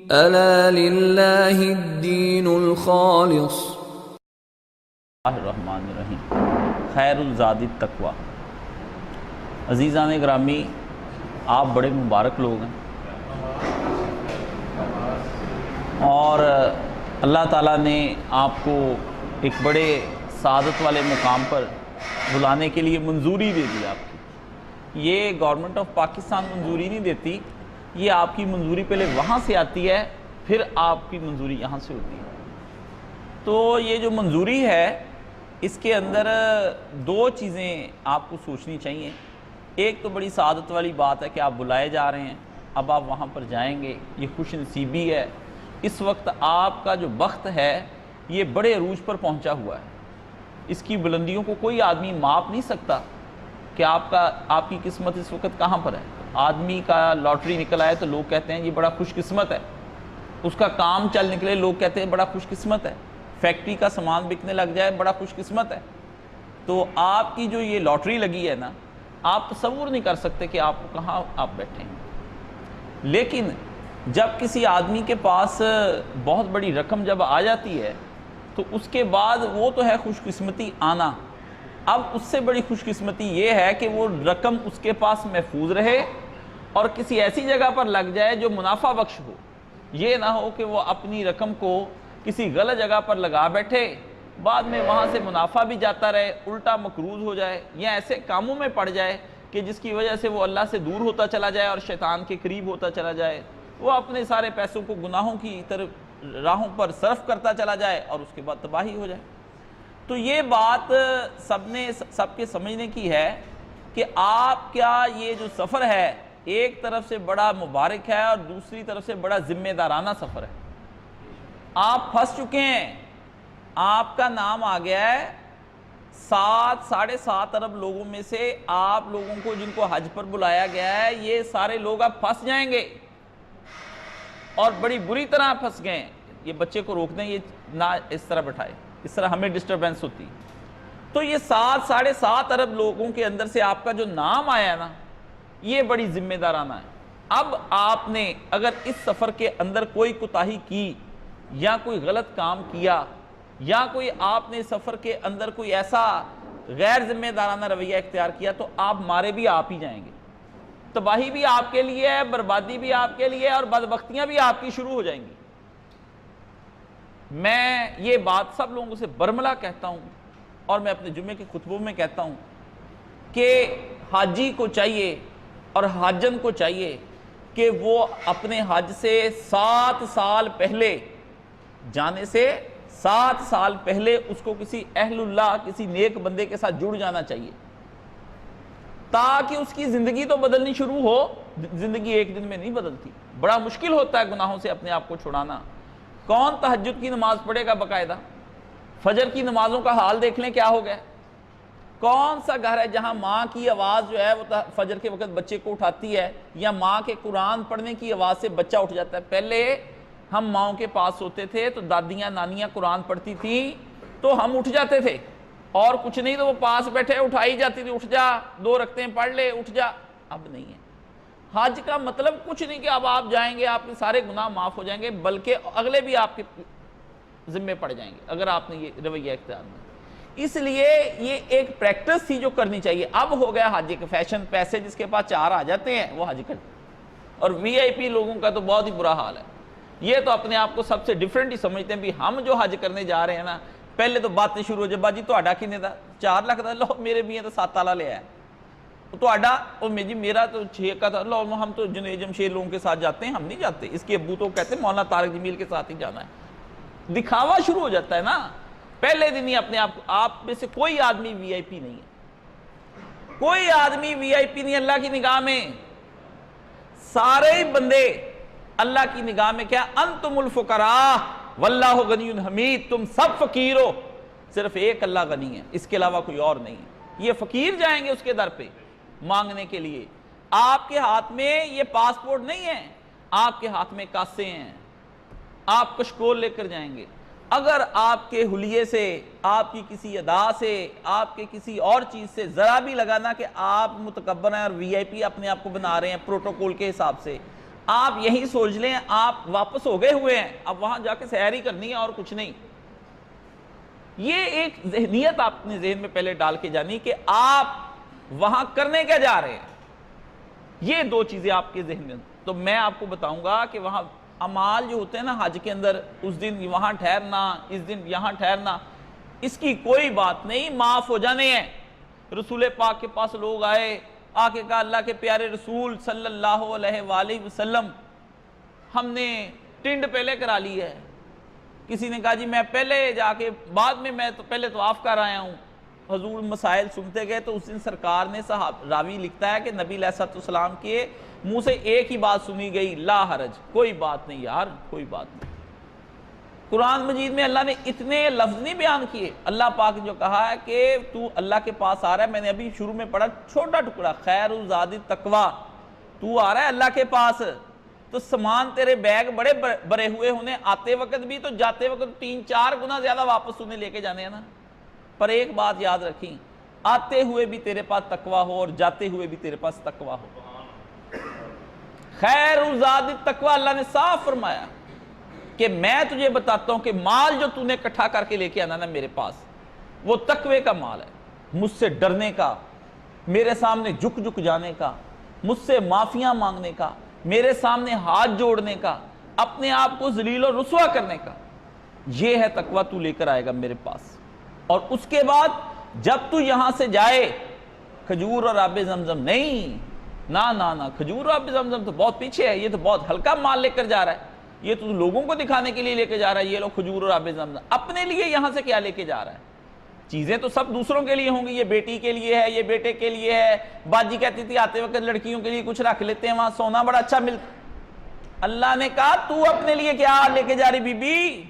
ألا لله الدين الخالص. الرحمن الرحیم. خیر الزاد التقویٰ. عزیزان گرامی، آپ بڑے مبارک لوگ ہیں اور اللہ تعالیٰ نے آپ کو ایک بڑے سعادت والے مقام پر بلانے کے لیے منظوری دے دی. آپ کی یہ گورنمنٹ آف پاکستان منظوری نہیں دیتی، یہ آپ کی منظوری پہلے وہاں سے آتی ہے، پھر آپ کی منظوری یہاں سے ہوتی ہے. تو یہ جو منظوری ہے اس کے اندر دو چیزیں آپ کو سوچنی چاہیے. ایک تو بڑی سعادت والی بات ہے کہ آپ بلائے جا رہے ہیں، اب آپ وہاں پر جائیں گے، یہ خوش نصیبی ہے. اس وقت آپ کا جو بخت ہے یہ بڑے عروج پر پہنچا ہوا ہے. اس کی بلندیوں کو کوئی آدمی ماپ نہیں سکتا کہ آپ کی قسمت اس وقت کہاں پر ہے. آدمی کا لاٹری نکل آئے تو لوگ کہتے ہیں یہ بڑا خوش قسمت ہے. اس کا کام چل نکلے لوگ کہتے ہیں بڑا خوش قسمت ہے. فیکٹری کا سامان بکنے لگ جائے بڑا خوش قسمت ہے. تو آپ کی جو یہ لاٹری لگی ہے نا، آپ تصور نہیں کر سکتے کہ آپ کو کہاں آپ بیٹھے ہیں. لیکن جب کسی آدمی کے پاس بہت بڑی رقم جب آ جاتی ہے تو اس کے بعد وہ تو ہے خوش قسمتی آنا. اب اس سے بڑی خوش قسمتی یہ ہے کہ وہ رقم اس کے پاس محفوظ رہے اور کسی ایسی جگہ پر لگ جائے جو منافع بخش ہو. یہ نہ ہو کہ وہ اپنی رقم کو کسی غلط جگہ پر لگا بیٹھے، بعد میں وہاں سے منافع بھی جاتا رہے، الٹا مقروض ہو جائے یا ایسے کاموں میں پڑ جائے کہ جس کی وجہ سے وہ اللہ سے دور ہوتا چلا جائے اور شیطان کے قریب ہوتا چلا جائے. وہ اپنے سارے پیسوں کو گناہوں کی طرف راہوں پر صرف کرتا چلا جائے اور اس کے بعد تباہی ہو جائے. تو یہ بات سب کے سمجھنے کی ہے کہ آپ کیا یہ جو سفر ہے ایک طرف سے بڑا مبارک ہے اور دوسری طرف سے بڑا ذمہ دارانہ سفر ہے. آپ پھنس چکے ہیں، آپ کا نام آ گیا ہے 7.5 ارب لوگوں میں سے. آپ لوگوں کو جن کو حج پر بلایا گیا ہے یہ سارے لوگ اب پھنس جائیں گے اور بڑی بری طرح پھنس گئے ہیں. یہ بچے کو روک دیں، یہ نہ اس طرح بٹھائے، اس طرح ہمیں ڈسٹربنس ہوتی. تو یہ 7.5 ارب لوگوں کے اندر سے آپ کا جو نام آیا نا یہ بڑی ذمہ دارانہ ہے. اب آپ نے اگر اس سفر کے اندر کوئی کوتاہی کی یا کوئی غلط کام کیا یا کوئی آپ نے سفر کے اندر کوئی ایسا غیر ذمہ دارانہ رویہ اختیار کیا تو آپ مارے بھی آپ ہی جائیں گے. تباہی بھی آپ کے لیے ہے، بربادی بھی آپ کے لیے ہے اور بدبختیاں بھی آپ کی شروع ہو جائیں گی. میں یہ بات سب لوگوں سے برملا کہتا ہوں اور میں اپنے جمعے کے خطبوں میں کہتا ہوں کہ حاجی کو چاہیے اور حاجن کو چاہیے کہ وہ اپنے حج سے 7 سال پہلے جانے سے 7 سال پہلے اس کو کسی اہل اللہ، کسی نیک بندے کے ساتھ جڑ جانا چاہیے تاکہ اس کی زندگی تو بدلنی شروع ہو. زندگی ایک دن میں نہیں بدلتی، بڑا مشکل ہوتا ہے گناہوں سے اپنے آپ کو چھڑانا. کون تہجد کی نماز پڑھے گا باقاعدہ؟ فجر کی نمازوں کا حال دیکھ لیں کیا ہو گیا. کون سا گھر ہے جہاں ماں کی آواز جو ہے وہ فجر کے وقت بچے کو اٹھاتی ہے یا ماں کے قرآن پڑھنے کی آواز سے بچہ اٹھ جاتا ہے. پہلے ہم ماؤں کے پاس ہوتے تھے تو دادیاں نانیاں قرآن پڑھتی تھیں تو ہم اٹھ جاتے تھے اور کچھ نہیں تو وہ پاس بیٹھے اٹھائی جاتی تھی، اٹھ جا 2 رکعتیں پڑھ لے، اٹھ جا. اب نہیں ہے. حج کا مطلب کچھ نہیں کہ اب آپ جائیں گے آپ کے سارے گناہ معاف ہو جائیں گے، بلکہ اگلے بھی آپ کے ذمے پڑ جائیں گے اگر آپ نے یہ رویہ اختیار کیا. اس لیے یہ ایک پریکٹس تھی جو کرنی چاہیے. اب ہو گیا حج کا فیشن، پیسے جس کے پاس 4 آ جاتے ہیں وہ حج کرتے ہیں اور وی آئی پی لوگوں کا تو بہت ہی برا حال ہے. یہ تو اپنے آپ کو سب سے ڈیفرنٹ ہی سمجھتے ہیں بھی ہم جو حج کرنے جا رہے ہیں نا، پہلے تو باتیں شروع ہو جائے باجی تہاڈا کنے دا 4 لاکھ دا، لو میرے بھی تو 7 والا لیا ہے تہاڈا، او جی میرا تو 6 کا تھا، لو ہم تو جنید جمشید لوگوں کے ساتھ جاتے ہیں، ہم نہیں جاتے. اس کے ابو تو کہتے ہیں مولانا طارق جمیل کے ساتھ ہی جانا ہے. دکھاوا شروع ہو جاتا ہے نا پہلے دن ہی اپنے آپ میں سے. کوئی آدمی وی آئی پی نہیں ہے، کوئی آدمی وی آئی پی نہیں اللہ کی نگاہ میں. سارے بندے اللہ کی نگاہ میں کیا، انتم الفقراء واللہ غنی حمید، تم سب فقیر ہو، صرف ایک اللہ غنی ہے، اس کے علاوہ کوئی اور نہیں ہے. یہ فقیر جائیں گے اس کے در پہ مانگنے کے لیے. آپ کے ہاتھ میں یہ پاسپورٹ نہیں ہے، آپ کے ہاتھ میں کاسے ہیں، آپ کشکول لے کر جائیں گے. اگر آپ کے حلیے سے، آپ کی کسی ادا سے، آپ کے کسی اور چیز سے ذرا بھی لگانا کہ آپ متکبر ہیں اور وی آئی پی اپنے آپ کو بنا رہے ہیں پروٹوکول کے حساب سے، آپ یہی سوچ لیں آپ واپس ہو گئے ہوئے ہیں، اب وہاں جا کے سیر ہی کرنی ہے اور کچھ نہیں. یہ ایک ذہنیت آپ نے ذہن میں پہلے ڈال کے جانی کہ آپ وہاں کرنے کیا جا رہے ہیں. یہ دو چیزیں آپ کے ذہن میں. تو میں آپ کو بتاؤں گا کہ وہاں اعمال جو ہوتے ہیں نا حج کے اندر، اس دن وہاں ٹھہرنا، اس دن یہاں ٹھہرنا، اس کی کوئی بات نہیں، معاف ہو جانے ہیں. رسول پاک کے پاس لوگ آئے، آ کے کہا اللہ کے پیارے رسول صلی اللہ علیہ وآلہ وسلم ہم نے ٹنڈ پہلے کرا لی ہے. کسی نے کہا جی میں پہلے جا کے بعد میں تو پہلے طواف کر آیا ہوں. حضور مسائل سنتے گئے تو اس دن سرکار نے راوی لکھتا ہے کہ نبی علیہ السلام کے منہ سے ایک ہی بات سنی گئی، لا حرج، کوئی بات نہیں یار، کوئی بات نہیں. قرآن مجید میں اللہ نے اتنے لفظ نہیں بیان کیے. اللہ پاک نے جو کہا ہے کہ تو اللہ کے پاس آ رہا ہے، میں نے ابھی شروع میں پڑھا چھوٹا ٹکڑا، خیر الزاد التقویٰ، تو آ رہا ہے اللہ کے پاس تو سامان تیرے بیگ بڑے بھرے ہوئے ہونے، آتے وقت بھی تو جاتے وقت 3-4 گنا زیادہ واپس انہیں لے کے جانے ہیں نا. پر ایک بات یاد رکھیں، آتے ہوئے بھی تیرے پاس تقویٰ ہو اور جاتے ہوئے بھی تیرے پاس تقویٰ ہو. خیر الزاد التقویٰ، اللہ نے صاف فرمایا کہ میں تجھے بتاتا ہوں کہ مال جو تو نے اکٹھا کر کے لے کے آنا نا میرے پاس، وہ تقوی کا مال ہے. مجھ سے ڈرنے کا، میرے سامنے جھک جھک جانے کا، مجھ سے معافیاں مانگنے کا، میرے سامنے ہاتھ جوڑنے کا، اپنے آپ کو ذلیل و رسوا کرنے کا. یہ ہے تقویٰ تو لے کر آئے گا میرے پاس. اور اس کے بعد جب تو یہاں سے جائے، کھجور اور آب زمزم نہیں، نہ کھجور اور آب زمزم تو بہت پیچھے ہے، یہ تو بہت ہلکا مال لے کر جا رہا ہے، یہ تو لوگوں کو دکھانے کے لیے لے کے جا رہا ہے. یہ لوگ کھجور اور آب زمزم، اپنے لیے یہاں سے کیا لے کے جا رہا ہے؟ چیزیں تو سب دوسروں کے لیے ہوں گی، یہ بیٹی کے لیے ہے، یہ بیٹے کے لیے ہے. باجی کہتی تھی آتے وقت لڑکیوں کے لیے کچھ رکھ لیتے ہیں، وہاں سونا بڑا اچھا ملتا. اللہ نے کہا تو اپنے لیے کیا لے کے جا رہی بی بی،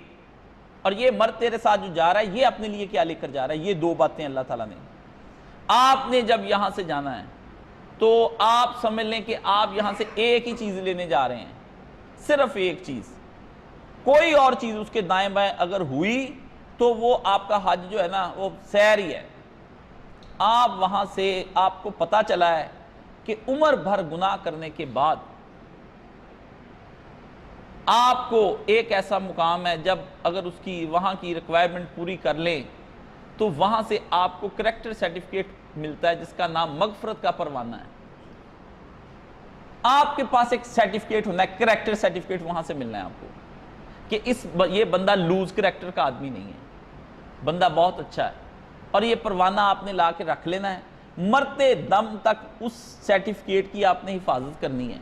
اور یہ مرد تیرے ساتھ جو جا رہا ہے یہ اپنے لیے کیا لے کر جا رہا ہے؟ یہ دو باتیں اللہ تعالیٰ نے. آپ نے جب یہاں سے جانا ہے تو آپ سمجھ لیں کہ آپ یہاں سے ایک ہی چیز لینے جا رہے ہیں، صرف ایک چیز. کوئی اور چیز اس کے دائیں بائیں اگر ہوئی تو وہ آپ کا حج جو ہے نا وہ سیر ہی ہے. آپ وہاں سے آپ کو پتا چلا ہے کہ عمر بھر گناہ کرنے کے بعد آپ کو ایک ایسا مقام ہے جب اگر اس کی وہاں کی ریکوائرمنٹ پوری کر لیں تو وہاں سے آپ کو کریکٹر سرٹیفکیٹ ملتا ہے جس کا نام مغفرت کا پروانہ ہے. آپ کے پاس ایک سرٹیفکیٹ ہونا ہے، کریکٹر سرٹیفکیٹ وہاں سے ملنا ہے آپ کو کہ یہ بندہ لوز کریکٹر کا آدمی نہیں ہے، بندہ بہت اچھا ہے. اور یہ پروانہ آپ نے لا کے رکھ لینا ہے، مرتے دم تک اس سرٹیفکیٹ کی آپ نے حفاظت کرنی ہے.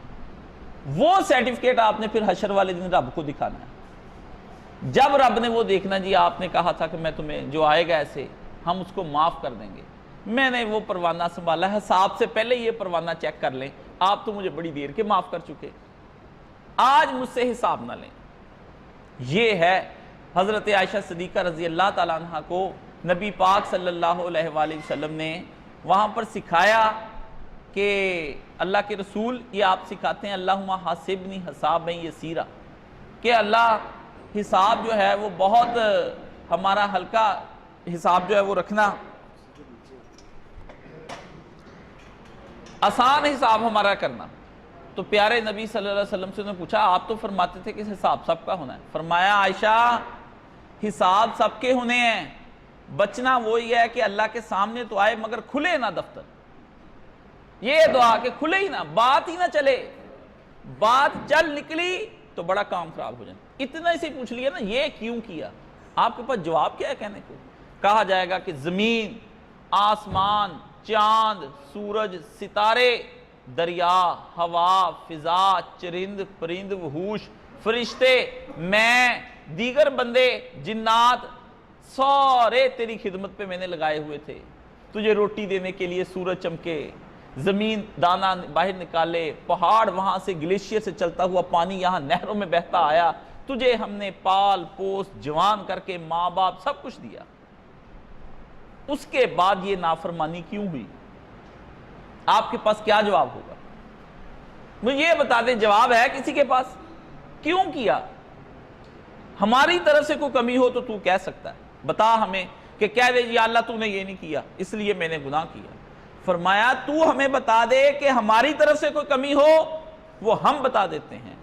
وہ سرٹیفکیٹ آپ نے پھر حشر والے دن رب کو دکھانا ہے. جب رب نے وہ دیکھنا جی آپ نے کہا تھا کہ میں تمہیں جو آئے گا ایسے ہم اس کو معاف کر دیں گے، میں نے وہ پروانہ سنبھالا ہے، حساب سے پہلے یہ پروانہ چیک کر لیں، آپ تو مجھے بڑی دیر کے معاف کر چکے، آج مجھ سے حساب نہ لیں. یہ ہے حضرت عائشہ صدیقہ رضی اللہ تعالیٰ عنہ کو نبی پاک صلی اللہ علیہ وآلہ وسلم نے وہاں پر سکھایا کہ اللہ کے رسول یہ آپ سکھاتے ہیں اللہم حاسبنی حسابا یسیرا، کہ اللہ حساب جو ہے وہ بہت ہمارا ہلکا حساب جو ہے وہ رکھنا، آسان حساب ہمارا کرنا. تو پیارے نبی صلی اللہ علیہ وسلم سے انہوں نے پوچھا آپ تو فرماتے تھے کہ حساب سب کا ہونا ہے. فرمایا عائشہ حساب سب کے ہونے ہیں، بچنا وہی ہے کہ اللہ کے سامنے تو آئے مگر کھلے نہ دفتر. یہ دعا کہ کھلے ہی نہ، بات ہی نہ چلے، بات چل نکلی تو بڑا کام خراب ہو جائے. اتنا ہی سے پوچھ لیا نا یہ کیوں کیا، آپ کے پاس جواب کیا ہے کہنے کو؟ کہا جائے گا کہ زمین، آسمان، چاند، سورج، ستارے، دریا، ہوا، فضا، چرند پرند، وحوش، فرشتے، میں، دیگر بندے، جنات، سارے تیری خدمت پہ میں نے لگائے ہوئے تھے. تجھے روٹی دینے کے لیے سورج چمکے، زمین دانا باہر نکالے، پہاڑ وہاں سے گلیشیئر سے چلتا ہوا پانی یہاں نہروں میں بہتا آیا، تجھے ہم نے پال پوس جوان کر کے ماں باپ سب کچھ دیا. اس کے بعد یہ نافرمانی کیوں ہوئی؟ آپ کے پاس کیا جواب ہوگا؟ مجھے یہ بتا دیں، جواب ہے کسی کے پاس؟ کیوں کیا؟ ہماری طرف سے کوئی کمی ہو تو کہہ سکتا ہے، بتا ہمیں کہ کہہ دے یا اللہ تو نے یہ نہیں کیا اس لیے میں نے گناہ کیا. فرمایا تو ہمیں بتا دے کہ ہماری طرف سے کوئی کمی ہو وہ ہم بتا دیتے ہیں.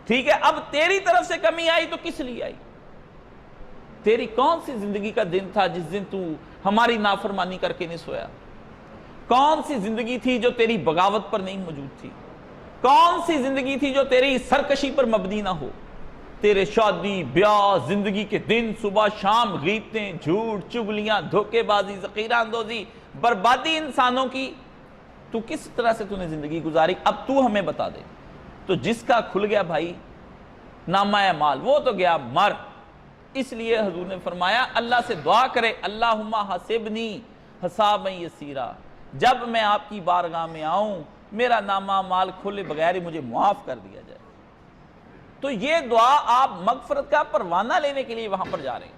ٹھیک ہے, اب تیری طرف سے کمی آئی تو کس لیے آئی؟ تیری کون سی زندگی کا دن تھا جس دن تو ہماری نافرمانی کر کے نہیں سویا؟ کون سی زندگی تھی جو تیری بغاوت پر نہیں موجود تھی؟ کون سی زندگی تھی جو تیری سرکشی پر مبنی نہ ہو؟ تیرے شادی بیاہ زندگی کے دن صبح شام غیبتیں، جھوٹ، چغلیاں، دھوکے بازی، ذخیرہ اندوزی، بربادی انسانوں کی، تو کس طرح سے تو نے زندگی گزاری؟ اب تو ہمیں بتا دے. تو جس کا کھل گیا بھائی نامہ اعمال وہ تو گیا مر. اس لیے حضور نے فرمایا اللہ سے دعا کرے اللہم حسبنی حسابا یسیرا، جب میں آپ کی بارگاہ میں آؤں میرا نامہ اعمال کھلے بغیر ہی مجھے معاف کر دیا جائے. تو یہ دعا آپ مغفرت کا پروانہ لینے کے لیے وہاں پر جا رہے ہیں.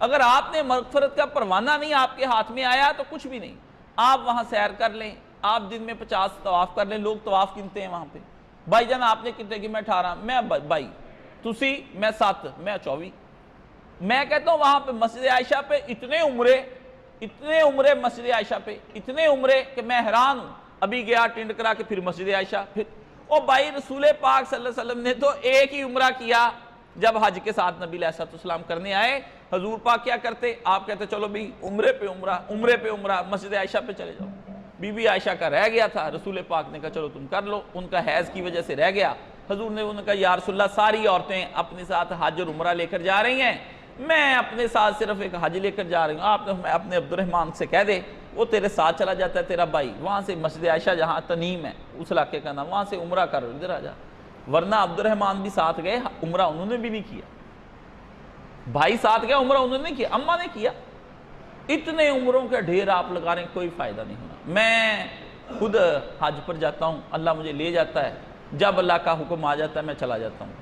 اگر آپ نے مغفرت کا پروانہ نہیں آپ کے ہاتھ میں آیا تو کچھ بھی نہیں. آپ وہاں سیر کر لیں، آپ دن میں 50 طواف کر لیں. لوگ طواف گنتے ہیں وہاں پہ. بھائی جان آپ نے کتنے کی؟ میں 18. میں بائی تسی میں 7 میں 24. میں کہتا ہوں وہاں پہ مسجد عائشہ پہ اتنے عمرے مسجد عائشہ پہ اتنے عمرے کہ میں حیران ہوں. ابھی گیا ٹینڈ کرا کے پھر مسجد عائشہ. پھر او بھائی رسول پاک صلی اللہ علیہ وسلم نے تو ایک ہی عمرہ کیا. جب حج کے ساتھ نبی علیہ السلام کرنے آئے حضور پاک کیا کرتے؟ آپ کہتے چلو بھی عمرے پہ عمرہ مسجد عائشہ پہ چلے جاؤ. بی بی عائشہ کا رہ گیا تھا، رسول پاک نے کہا چلو تم کر لو. ان کا حیض کی وجہ سے رہ گیا. حضور نے انہوں نے کہا یا رسول اللہ ساری عورتیں اپنے ساتھ حج اور عمرہ لے کر جا رہی ہیں، میں اپنے ساتھ صرف ایک حج لے کر جا رہی ہوں. آپ نے اپنے عبد الرحمن سے کہہ دے وہ تیرے ساتھ چلا جاتا ہے تیرا بھائی، وہاں سے مسجد عائشہ جہاں تنیم ہے اس علاقے کا نام، وہاں سے عمرہ کر ادھر آ جا. ورنہ عبد الرحمن بھی ساتھ گئے، عمرہ انہوں نے بھی نہیں کیا. بھائی ساتھ گیا، عمرہ انہوں نے نہیں کیا، اماں نے کیا. اتنے عمروں کے ڈھیر آپ لگا رہے ہیں، کوئی فائدہ نہیں ہونا. میں خود حج پر جاتا ہوں، اللہ مجھے لے جاتا ہے. جب اللہ کا حکم آ جاتا ہے میں چلا جاتا ہوں.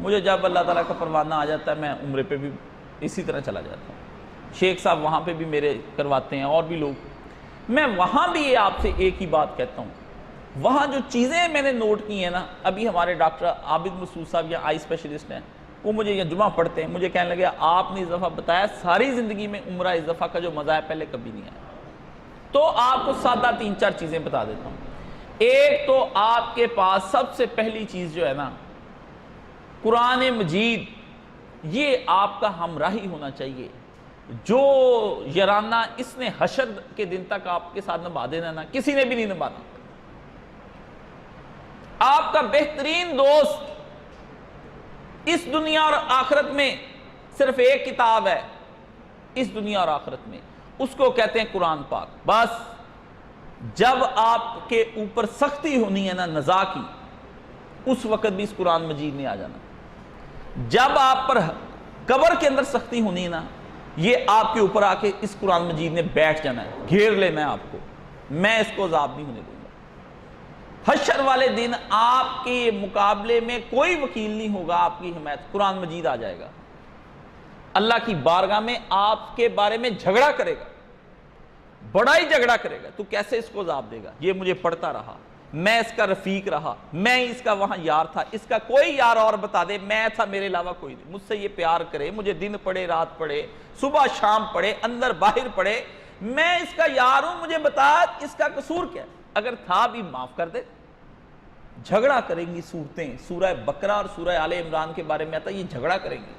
مجھے جب اللہ تعالیٰ کا پروانہ آ جاتا ہے میں عمرے پہ بھی اسی طرح چلا جاتا ہوں. شیخ صاحب وہاں پہ بھی میرے کرواتے ہیں اور بھی لوگ. میں وہاں بھی آپ سے ایک ہی بات کہتا ہوں، وہاں جو چیزیں میں نے نوٹ کی ہیں نا، ابھی ہمارے ڈاکٹر عابد مسعود صاحب یا آئی اسپیشلسٹ ہیں، وہ مجھے یہ جمعہ پڑھتے ہیں، مجھے کہنے لگے آپ نے اس دفعہ بتایا ساری زندگی میں عمرہ اس دفعہ کا جو مزہ ہے پہلے کبھی نہیں آیا. تو آپ کو سادہ 3-4 چیزیں بتا دیتا ہوں. ایک تو آپ کے پاس سب سے پہلی چیز جو ہے نا قرآن مجید، یہ آپ کا ہمراہی ہونا چاہیے. جو یارانہ اس نے حشر کے دن تک آپ کے ساتھ نبھا دینا نا، کسی نے بھی نہیں نبھانا. آپ کا بہترین دوست اس دنیا اور آخرت میں صرف ایک کتاب ہے، اس دنیا اور آخرت میں، اس کو کہتے ہیں قرآن پاک. بس جب آپ کے اوپر سختی ہونی ہے نا نزاع کی، اس وقت بھی اس قرآن مجید نے آ جانا. جب آپ پر قبر کے اندر سختی ہونی ہے نا، یہ آپ کے اوپر آ کے اس قرآن مجید نے بیٹھ جانا ہے، گھیر لینا ہے آپ کو. میں اس کو عذاب نہیں ہونے دوں گا. حشر والے دن آپ کے مقابلے میں کوئی وکیل نہیں ہوگا آپ کی حمایت، قرآن مجید آ جائے گا. اللہ کی بارگاہ میں آپ کے بارے میں جھگڑا کرے گا، بڑا ہی جھگڑا کرے گا. تو کیسے اس کو عذاب دے گا؟ یہ مجھے پڑھتا رہا، میں اس کا رفیق رہا، میں اس کا وہاں یار تھا، اس کا کوئی یار اور بتا دے میں تھا، میرے علاوہ کوئی نہیں. مجھ سے یہ پیار کرے، مجھے دن پڑے رات پڑے، صبح شام پڑے، اندر باہر پڑے، میں اس کا یار ہوں، مجھے بتا اس کا قصور کیا ہے؟ اگر تھا بھی معاف کر دے. جھگڑا کریں گی صورتیں، سورہ بقرہ اور سورہ آل عمران کے بارے میں آتا ہے، یہ جھگڑا کریں گی.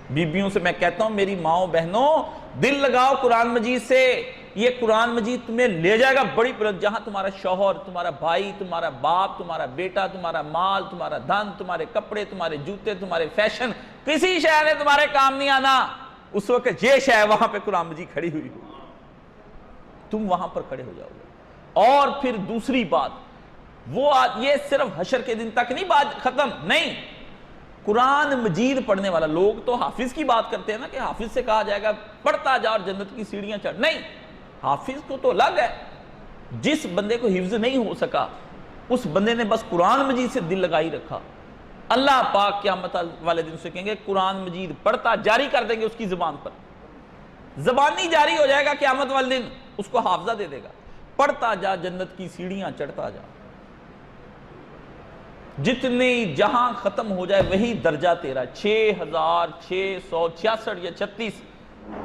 بیبیوں سے میں کہتا ہوں میری ماؤں بہنوں دل لگاؤ قرآن مجید سے. یہ قرآن مجید تمہیں لے جائے گا بڑی بلند، جہاں تمہارا شوہر، تمہارا بھائی، تمہارا باپ، تمہارا بیٹا، تمہارا مال، تمہارا دھن، تمہارے کپڑے، تمہارے جوتے، تمہارے فیشن، کسی شے نے تمہارے کام نہیں آنا. اس وقت یہ شے وہاں پہ قرآن مجید کھڑی ہوئی ہوگی، تم وہاں پر کھڑے ہو جاؤ گے. اور پھر دوسری بات، وہ یہ صرف حشر کے دن تک نہیں بات ختم نہیں. قرآن مجید پڑھنے والا، لوگ تو حافظ کی بات کرتے ہیں نا کہ حافظ سے کہا جائے گا پڑھتا جا اور جنت کی سیڑھیاں چڑھ. نہیں، حافظ کو تو الگ ہے. جس بندے کو حفظ نہیں ہو سکا اس بندے نے بس قرآن مجید سے دل لگائی رکھا، اللہ پاک قیامت والے دن سے کہیں گے قرآن مجید پڑھتا جاری کر دیں گے اس کی زبان پر، زبانی جاری ہو جائے گا قیامت والے دن، اس کو حافظہ دے دے گا. پڑھتا جا جنت کی سیڑھیاں چڑھتا جا. جتنی جہاں ختم ہو جائے وہی درجہ تیرا. 6666 یا 36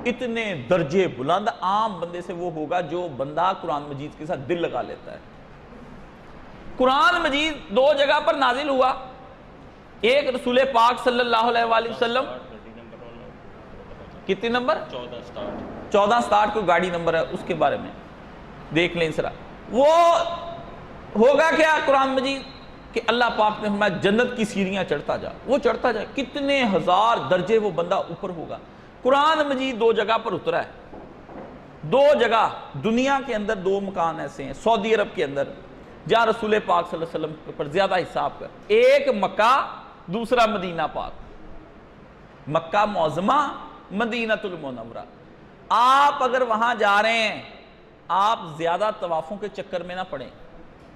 اتنے درجے بلند عام بندے سے وہ ہوگا جو بندہ قرآن مجید کے ساتھ دل لگا لیتا ہے. قرآن مجید دو جگہ پر نازل ہوا، ایک رسول پاک صلی اللہ علیہ وآلہ وسلم، کتنی نمبر 14 سٹارٹ کوئی گاڑی نمبر ہے، اس کے بارے میں دیکھ لیں سرا. وہ ہوگا کیا قرآن مجید کہ اللہ پاک نے فرمایا جنت کی سیڑھیاں چڑھتا جا، وہ چڑھتا جائے، کتنے ہزار درجے وہ بندہ اوپر ہوگا. قرآن مجید دو جگہ پر اترا ہے، دو جگہ دنیا کے اندر، دو مکان ایسے ہیں سعودی عرب کے اندر جہاں رسول پاک صلی اللہ علیہ وسلم پر زیادہ حساب کر، ایک مکہ، دوسرا مدینہ پاک. مکہ معظمہ، مدینہ المنورہ. آپ اگر وہاں جا رہے ہیں، آپ زیادہ طوافوں کے چکر میں نہ پڑیں،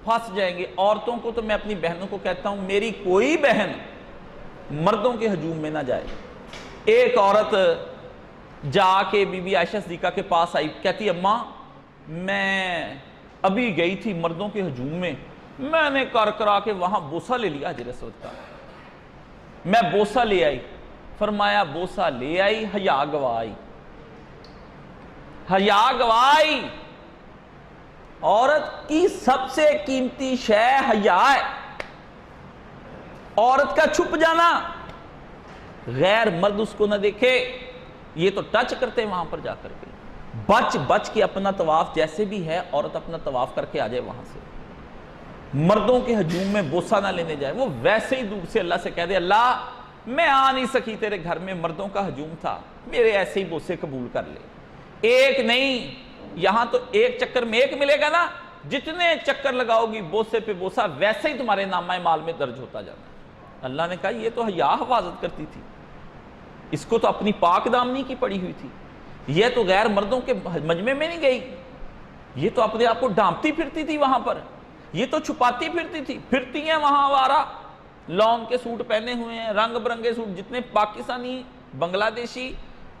پھنس جائیں گے. عورتوں کو تو میں اپنی بہنوں کو کہتا ہوں میری کوئی بہن مردوں کے ہجوم میں نہ جائے. ایک عورت جا کے بی بی عائشہ صدیقہ کے پاس آئی، کہتی اماں میں ابھی گئی تھی مردوں کے ہجوم میں نے کرا کے وہاں بوسہ لے لیا حجر اسود کا. میں بوسہ لے آئی، فرمایا بوسہ لے آئی حیا گوائی، حیا گوائی. عورت کی سب سے قیمتی شے حیا ہے. عورت کا چھپ جانا، غیر مرد اس کو نہ دیکھے. یہ تو ٹچ کرتے ہیں وہاں پر جا کر کے، بچ بچ کے اپنا طواف جیسے بھی ہے عورت اپنا طواف کر کے آ جائے وہاں سے. مردوں کے ہجوم میں بوسہ نہ لینے جائے. وہ ویسے ہی دور سے اللہ سے کہہ دے اللہ میں آ نہیں سکی تیرے گھر میں، مردوں کا ہجوم تھا، میرے ایسے ہی بوسے قبول کر لے. ایک نہیں، یہاں تو ایک چکر میں ایک ملے گا نا، جتنے چکر لگاؤ گی بوسے پہ بوسہ ویسے ہی تمہارے نامہ مال میں درج ہوتا جانا. اللہ نے کہا یہ تو حیا حفاظت کرتی تھی، اس کو تو اپنی پاک دامنی کی پڑی ہوئی تھی، یہ تو غیر مردوں کے مجمع میں نہیں گئی، یہ تو اپنے آپ کو ڈھانپتی پھرتی تھی وہاں پر، یہ تو چھپاتی پھرتی تھی. پھرتی ہیں وہاں آوارہ، لون کے سوٹ پہنے ہوئے ہیں، رنگ برنگے سوٹ. جتنے پاکستانی، بنگلہ دیشی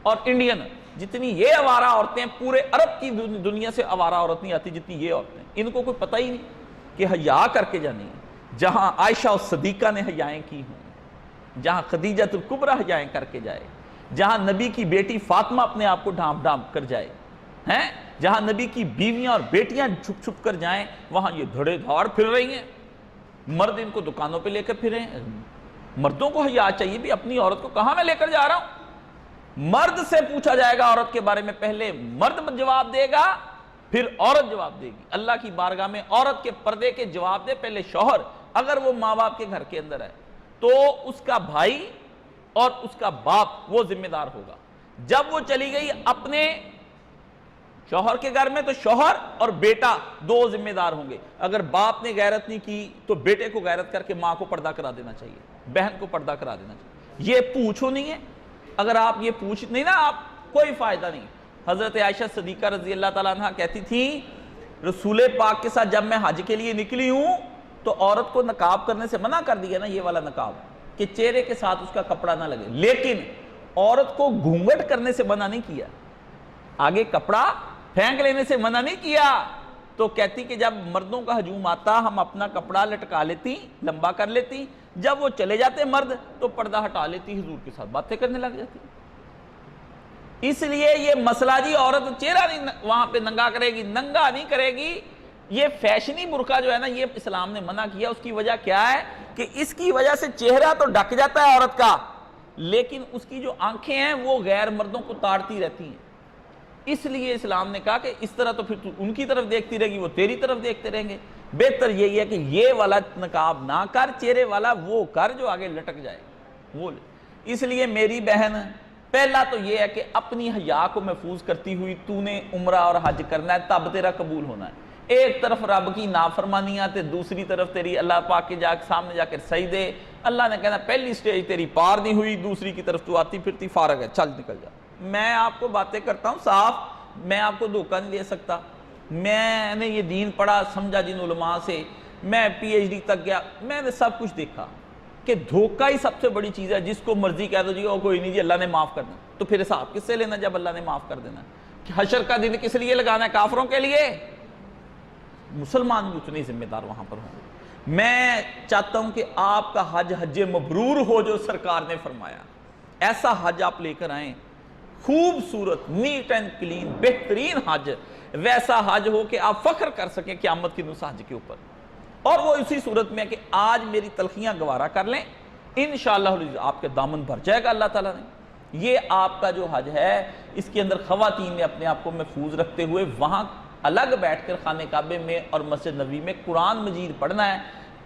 اور انڈین، جتنی یہ آوارہ عورتیں، پورے عرب کی دنیا سے آوارہ عورت نہیں آتی جتنی یہ عورتیں. ان کو کوئی پتہ ہی نہیں کہ حیا کر کے جانی ہے. جہاں عائشہ اور صدیقہ نے حیائیں کی ہوں، جہاں خدیجہ الکبریٰ حیائیں کر کے جائے، جہاں نبی کی بیٹی فاطمہ اپنے آپ کو ڈھانپ ڈھانپ کر جائے ہیں، جہاں نبی کی بیویاں اور بیٹیاں چھپ چھپ کر جائیں، وہاں یہ دھڑے دھاڑ پھر رہی ہیں. مرد ان کو دکانوں پہ لے کر پھریں. مردوں کو حیا چاہیے بھی، اپنی عورت کو کہاں میں لے کر جا رہا ہوں. مرد سے پوچھا جائے گا عورت کے بارے میں، پہلے مرد جواب دے گا پھر عورت جواب دے گی. اللہ کی بارگاہ میں عورت کے پردے کے جواب دے پہلے شوہر. اگر وہ ماں باپ کے گھر کے اندر ہے تو اس کا بھائی اور اس کا باپ وہ ذمہ دار ہوگا. جب وہ چلی گئی اپنے شوہر کے گھر میں تو شوہر اور بیٹا دو ذمہ دار ہوں گے. اگر باپ نے غیرت نہیں کی تو بیٹے کو غیرت کر کے ماں کو پردہ کرا دینا چاہیے، بہن کو پردہ کرا دینا چاہیے. یہ پوچھو نہیں ہے. اگر آپ یہ پوچھ نہیں نا، آپ کوئی فائدہ نہیں. حضرت عائشہ صدیقہ رضی اللہ تعالیٰ عنہ کہتی تھی رسول پاک کے ساتھ جب میں حج کے لیے نکلی ہوں تو عورت کو نقاب کرنے سے منع کر دیا نا، یہ والا نقاب کہ چہرے کے ساتھ اس کا کپڑا نہ لگے، لیکن عورت کو گھونگھٹ کرنے سے منع نہیں کیا، آگے کپڑا پھینک لینے سے منع نہیں کیا. تو کہتی کہ جب مردوں کا ہجوم آتا ہم اپنا کپڑا لٹکا لیتی، لمبا کر لیتی، جب وہ چلے جاتے مرد تو پردہ ہٹا لیتی، حضور کے ساتھ باتیں کرنے لگ جاتی. اس لیے یہ مسئلہ جی عورت چہرہ نہیں وہاں پہ ننگا کرے گی، ننگا نہیں کرے گی. یہ فیشنی برقع جو ہے نا، یہ اسلام نے منع کیا. اس کی وجہ کیا ہے کہ اس کی وجہ سے چہرہ تو ڈھک جاتا ہے عورت کا، لیکن اس کی جو آنکھیں ہیں وہ غیر مردوں کو تاڑتی رہتی ہیں. اس لیے اسلام نے کہا کہ اس طرح تو پھر تو ان کی طرف دیکھتی رہے گی، وہ تیری طرف دیکھتے رہیں گے. بہتر یہی ہے کہ یہ والا نقاب نہ کر، چہرے والا وہ کر جو آگے لٹک جائے وہ. اس لیے میری بہن، پہلا تو یہ ہے کہ اپنی حیا کو محفوظ کرتی ہوئی تو نے عمرہ اور حج کرنا ہے، تب تیرا قبول ہونا ہے. ایک طرف رب کی نافرمانیاں تے دوسری طرف تیری اللہ پاک کے سامنے جا کر سجدے. اللہ نے کہنا پہلی سٹیج تیری پار نہیں ہوئی، دوسری کی طرف تو آتی پھرتی فارغ ہے، چل نکل جا. میں آپ کو باتیں کرتا ہوں صاف، میں آپ کو دھوکہ نہیں دے سکتا. میں نے یہ دین پڑھا سمجھا جن علماء سے، میں پی ایچ ڈی تک گیا، میں نے سب کچھ دیکھا کہ دھوکہ ہی سب سے بڑی چیز ہے. جس کو مرضی کہہ دو جی او کوئی نہیں جی اللہ نے معاف کرنا، تو پھر حساب کس سے لینا جب اللہ نے معاف کر دینا؟ حشر کا دن کس لیے لگانا ہے؟ کافروں کے لیے. مسلمان بھی اتنے ذمہ دار وہاں پر ہوں گے. میں چاہتا ہوں کہ آپ کا حج حج مبرور ہو جو سرکار نے فرمایا. ایسا حج آپ لے کر آئیں خوبصورت، نیٹ اینڈ کلین، بہترین حج. ویسا حج ہو کہ آپ فخر کر سکیں قیامت کی اس حج کے اوپر. اور وہ اسی صورت میں ہے کہ آج میری تلخیاں گوارا کر لیں، انشاءاللہ آپ کے دامن بھر جائے گا اللہ تعالیٰ نے۔ یہ آپ کا جو حج ہے اس کے اندر خواتین نے اپنے آپ کو محفوظ رکھتے ہوئے وہاں الگ بیٹھ کر خانہ کعبے میں اور مسجد نبوی میں قرآن مجید پڑھنا ہے،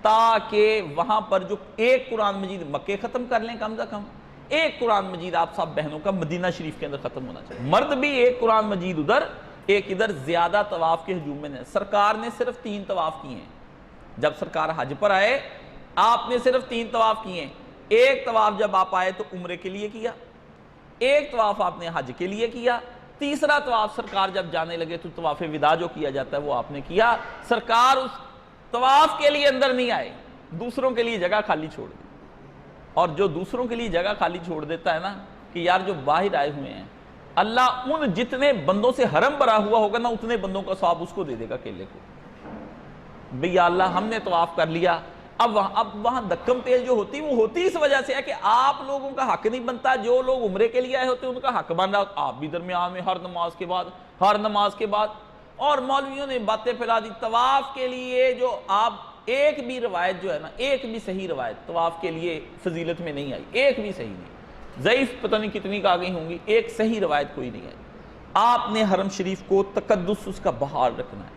تاکہ وہاں پر جو ایک قرآن مجید مکے ختم کر لیں، کم سے کم ایک قرآن مجید آپ سب بہنوں کا مدینہ شریف کے اندر ختم ہونا چاہیے۔ مرد بھی ایک قرآن مجید ادھر ایک ادھر، زیادہ طواف کے ہجوم میں نہیں۔ سرکار نے صرف 3 طواف کیے ہیں، جب سرکار حج پر آئے آپ نے صرف 3 طواف کیے ہیں۔ ایک طواف جب آپ آئے تو عمرے کے لیے کیا، ایک طواف آپ نے حج کے لیے کیا، تیسرا طواف سرکار جب جانے لگے تو طواف وداع جو کیا جاتا ہے وہ آپ نے کیا۔ سرکار اس طواف کے لیے اندر نہیں آئے، دوسروں کے لیے جگہ خالی چھوڑ دی۔ اور جو دوسروں کے لیے جگہ خالی چھوڑ دیتا ہے نا کہ یار جو باہر آئے ہوئے ہیں، اللہ ان جتنے بندوں سے حرم بھرا ہوا ہوگا نا اتنے بندوں کا ثواب اس کو دے دے گا اکیلے کو۔ بھئی اللہ ہم نے طواف کر لیا، اب وہاں دکم تیل جو ہوتی وہ ہوتی اس وجہ سے ہے کہ آپ لوگوں کا حق نہیں بنتا، جو لوگ عمرے کے لیے آئے ہوتے ہیں ان کا حق بن رہا، آپ بھی درمیان میں ہر نماز کے بعد اور مولویوں نے باتیں پھیلا دی۔ طواف کے لیے جو آپ ایک بھی روایت جو ہے نا، ایک بھی صحیح روایت طواف کے لیے فضیلت میں نہیں آئی، ایک بھی صحیح نہیں، ضعیف پتہ نہیں کتنی کا آگئی ہوں گی، ایک صحیح روایت کوئی نہیں آئی۔ آپ نے حرم شریف کو تقدس اس کا بحال رکھنا ہے،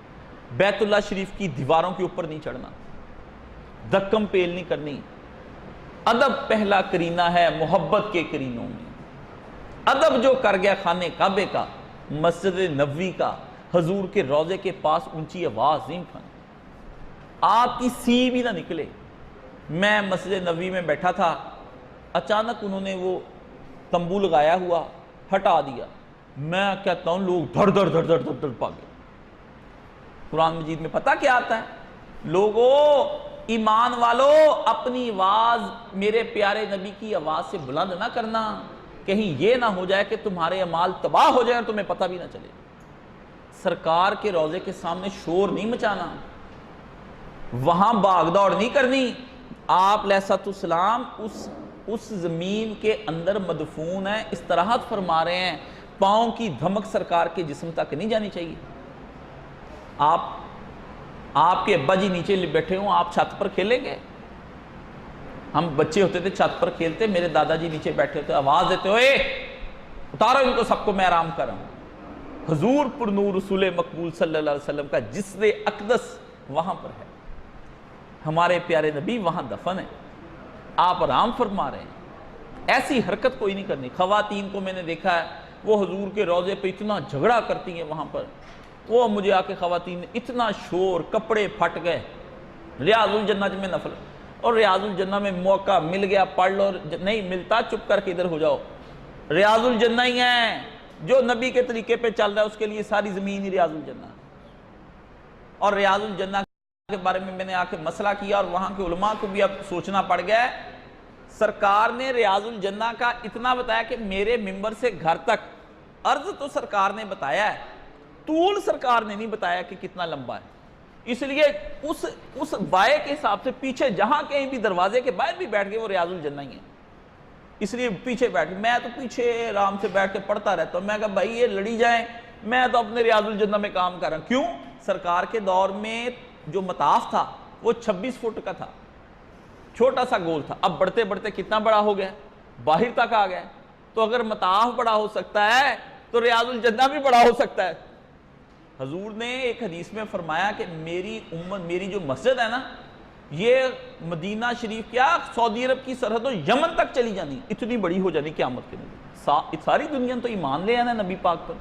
بیت اللہ شریف کی دیواروں کے اوپر نہیں چڑھنا، دکم پیل نہیں کرنی۔ ادب پہلا کرینہ ہے محبت کے کرینوں میں۔ ادب جو کر گیا خانہ کعبے کا، مسجد نبوی کا، حضور کے روضے کے پاس اونچی آواز نہیں اٹھانی، آپ کی سی بھی نہ نکلے۔ میں مسجد نبوی میں بیٹھا تھا، اچانک انہوں نے وہ تمبو لگایا ہوا ہٹا دیا، میں کہتا ہوں لوگ دھڑ دھڑ دھڑ دھڑ دھڑ پا گئے۔ قرآن مجید میں پتہ کیا آتا ہے؟ لوگوں، ایمان والو، اپنی آواز میرے پیارے نبی کی آواز سے بلند نہ کرنا، کہیں یہ نہ ہو جائے کہ تمہارے اعمال تباہ ہو جائیں اور تمہیں پتہ بھی نہ چلے۔ سرکار کے روضے کے سامنے شور نہیں مچانا، وہاں بھاگ دوڑ نہیں کرنی۔ آپ علیہ السلام اس زمین کے اندر مدفون ہیں، استراحت فرما رہے ہیں، پاؤں کی دھمک سرکار کے جسم تک نہیں جانی چاہیے۔ آپ کے ابا جی نیچے بیٹھے ہوں، آپ چھت پر کھیلیں گے؟ ہم بچے ہوتے تھے چھت پر کھیلتے، میرے دادا جی نیچے بیٹھے ہوتے، آواز دیتے ہوئے اتارو ان کو سب کو، میں آرام کر رہا ہوں۔ حضور پر نور رسول مقبول صلی اللہ علیہ وسلم کا جسد اقدس وہاں پر ہے، ہمارے پیارے نبی وہاں دفن ہے، آپ آرام فرما رہے ہیں۔ ایسی حرکت کوئی نہیں کرنی۔ خواتین کو میں نے دیکھا ہے وہ حضور کے روضے پہ اتنا جھگڑا کرتی ہیں، وہاں پر وہ مجھے آ کے خواتین اتنا شور، کپڑے پھٹ گئے۔ ریاض الجنہ میں نفل، اور ریاض الجنہ میں موقع مل گیا پڑھ لو، نہیں ملتا چپ کر کے ادھر ہو جاؤ۔ ریاض الجنہ ہی ہیں، جو نبی کے طریقے پہ چل رہا ہے اس کے لیے ساری زمین ہی ریاض الجنہ۔ اور ریاض الجنہ کے بارے میں نے آ کے مسئلہ کیا اور وہاں کے علماء کو بھی اب سوچنا پڑ گیا ہے۔ سرکار نے ریاض الجنہ کا اتنا بتایا کہ میرے ممبر سے گھر تک، عرض تو سرکار نے بتایا ہے، طول سرکار نے نہیں بتایا کہ کتنا لمبا ہے، اس لیے اس بائے کے حساب سے پیچھے جہاں کہیں بھی دروازے کے باہر بھی بیٹھ گئے وہ ریاض الجنہ ہی ہیں، اس لیے پیچھے بیٹھ گئے۔ میں تو پیچھے آرام سے بیٹھ کے پڑھتا رہتا ہوں، میں کہا بھائی یہ لڑی جائیں، میں تو اپنے ریاض الجنہ میں کام کر رہا ہوں۔ کیوں؟ سرکار کے دور میں جو مطاف تھا وہ 26 فٹ کا تھا، چھوٹا سا گول تھا، اب بڑھتے بڑھتے کتنا بڑا ہو گیا، باہر تک آ گیا۔ تو اگر مطاف بڑا ہو سکتا ہے تو ریاض الجنہ بھی بڑا ہو سکتا ہے۔ حضور نے ایک حدیث میں فرمایا کہ میری امت، میری جو مسجد ہے نا، یہ مدینہ شریف کیا سعودی عرب کی سرحد و یمن تک چلی جانی، اتنی بڑی ہو جانی قیامت کے نبی۔ ساری دنیا تو ایمان لے آنا نبی پاک پر،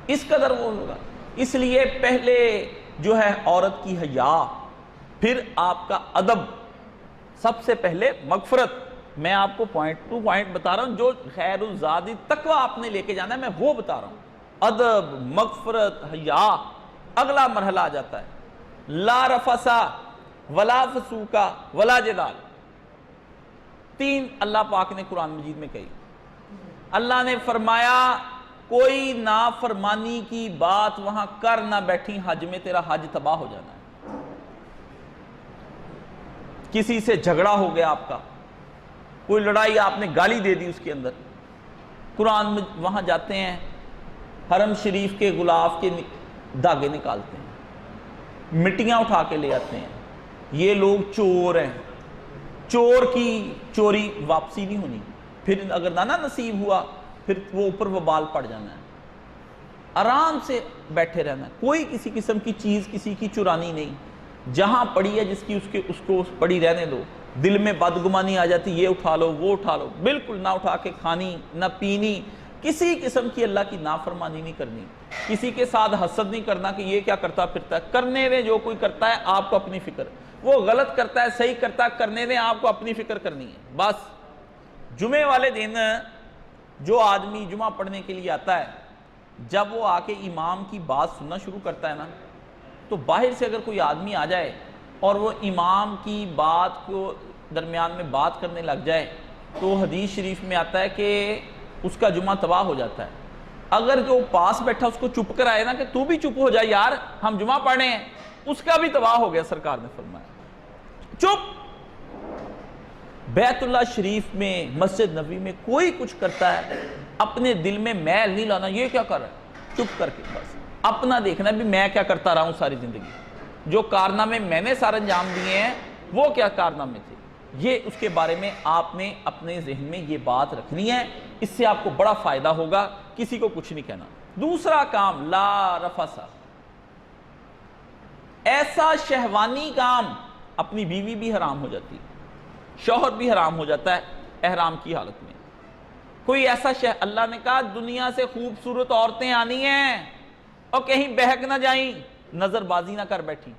اس قدر وہ ہوگا۔ اس لیے پہلے جو ہے عورت کی حیا، پھر آپ کا ادب، سب سے پہلے مغفرت۔ میں آپ کو پوائنٹ ٹو پوائنٹ بتا رہا ہوں، جو خیر الزادی تقوی آپ نے لے کے جانا ہے میں وہ بتا رہا ہوں۔ ادب، مغفرت، حیا، اگلا مرحلہ آ جاتا ہے لا رفسا ولا فسوقا ولا جدال۔ 3 اللہ پاک نے قرآن مجید میں کہی۔ اللہ نے فرمایا کوئی نافرمانی کی بات وہاں کر نہ بیٹھی، حج میں تیرا حج تباہ ہو جانا ہے۔ کسی سے جھگڑا ہو گیا آپ کا، کوئی لڑائی، آپ نے گالی دے دی اس کے اندر، قرآن میں وہاں جاتے ہیں حرم شریف کے غلاف کے دھاگے نکالتے ہیں، مٹیاں اٹھا کے لے آتے ہیں. یہ لوگ چور ہیں. چور کی چوری واپسی نہیں ہونی. پھر اگر نہ نصیب ہوا پھر وہ اوپر وبال پڑ جانا ہے. آرام سے بیٹھے رہنا ہے. کوئی کسی قسم کی چیز کسی کی چرانی نہیں. جہاں پڑی ہے جس کی اس کو پڑی رہنے دو. دل میں بدگمانی آ جاتی یہ اٹھا لو وہ اٹھا لو، بالکل نہ اٹھا کے کھانی نہ پینی. کسی قسم کی اللہ کی نافرمانی نہیں کرنی. کسی کے ساتھ حسد نہیں کرنا کہ یہ کیا کرتا پھرتا ہے. کرنے میں جو کوئی کرتا ہے آپ کو اپنی فکر، وہ غلط کرتا ہے صحیح کرتا ہے، کرنے میں آپ کو اپنی فکر کرنی ہے بس. جمعے والے دن جو آدمی جمعہ پڑھنے کے لیے آتا ہے، جب وہ آ کے امام کی بات سننا شروع کرتا ہے نا، تو باہر سے اگر کوئی آدمی آ جائے اور وہ امام کی بات کو درمیان میں بات کرنے لگ جائے تو حدیث شریف میں آتا ہے کہ اس کا جمعہ تباہ ہو جاتا ہے. اگر جو پاس بیٹھا اس کو چپ کر آئے نا کہ تو بھی چپ ہو جائے یار ہم جمعہ پڑھنے ہیں، اس کا بھی تباہ ہو گیا. سرکار نے فرمایا چپ. بیت اللہ شریف میں مسجد نبوی میں کوئی کچھ کرتا ہے اپنے دل میں میل نہیں لانا یہ کیا کر رہا ہے. چپ کر کے بس اپنا دیکھنا بھی میں کیا کرتا رہا ہوں ساری زندگی. جو کارنامے میں نے سارے انجام دیے ہیں وہ کیا کارنامے تھے، یہ اس کے بارے میں آپ نے اپنے ذہن میں یہ بات رکھنی ہے. اس سے آپ کو بڑا فائدہ ہوگا. کسی کو کچھ نہیں کہنا. دوسرا کام لا رفث، ایسا شہوانی کام. اپنی بیوی بھی حرام ہو جاتی، شوہر بھی حرام ہو جاتا ہے احرام کی حالت میں. کوئی ایسا اللہ نے کہا دنیا سے خوبصورت عورتیں آنی ہیں اور کہیں بہک نہ جائیں، نظر بازی نہ کر بیٹھی.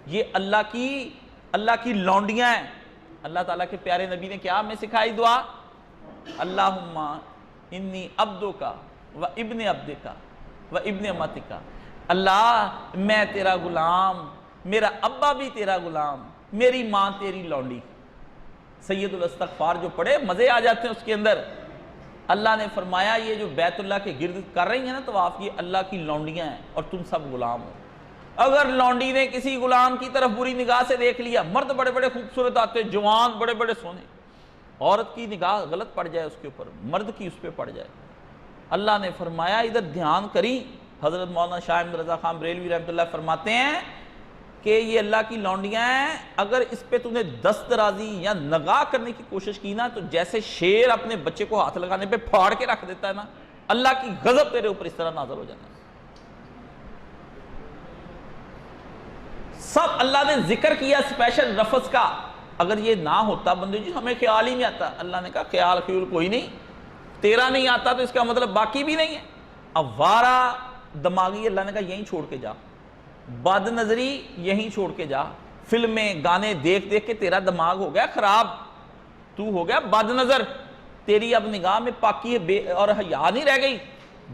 یہ اللہ کی لونڈیاں ہیں. اللہ تعالیٰ کے پیارے نبی نے کیا ہمیں سکھائی دعا، اللہم انی عبدک و ابن عبدک و ابن امتک. اللہ میں تیرا غلام، میرا ابا بھی تیرا غلام، میری ماں تیری لونڈی. سید الاستغفار جو پڑھے مزے آ جاتے ہیں اس کے اندر. اللہ نے فرمایا یہ جو بیت اللہ کے گرد کر رہی ہیں نا طواف، یہ اللہ کی لونڈیاں ہیں اور تم سب غلام ہو. اگر لونڈی نے کسی غلام کی طرف بری نگاہ سے دیکھ لیا، مرد بڑے بڑے خوبصورت آتے، جوان بڑے بڑے سونے، عورت کی نگاہ غلط پڑ جائے اس کے اوپر، مرد کی اس پہ پڑ جائے. اللہ نے فرمایا ادھر دھیان کری. حضرت مولانا شاہ احمد رضا خان بریلوی رحمۃ اللہ فرماتے ہیں کہ یہ اللہ کی لونڈیاں ہیں، اگر اس پہ تم نے دست درازی یا نگاہ کرنے کی کوشش کی نا تو جیسے شیر اپنے بچے کو ہاتھ لگانے پہ پھاڑ کے رکھ دیتا ہے نا، اللہ کی غضب تیرے اوپر اس طرح نازل ہو جانا ہے. سب اللہ نے ذکر کیا اسپیشل رفض کا. اگر یہ نہ ہوتا بندے جی ہمیں خیال ہی نہیں آتا، اللہ نے کہا خیال خیول کوئی نہیں. تیرا نہیں آتا تو اس کا مطلب باقی بھی نہیں ہے. اوارا دماغی اللہ نے کہا یہیں چھوڑ کے جا، بد نظری یہیں چھوڑ کے جا. فلمیں گانے دیکھ دیکھ کے تیرا دماغ ہو گیا خراب، تو ہو گیا بد نظر. تیری اب نگاہ میں پاکی اور حیا نہیں رہ گئی،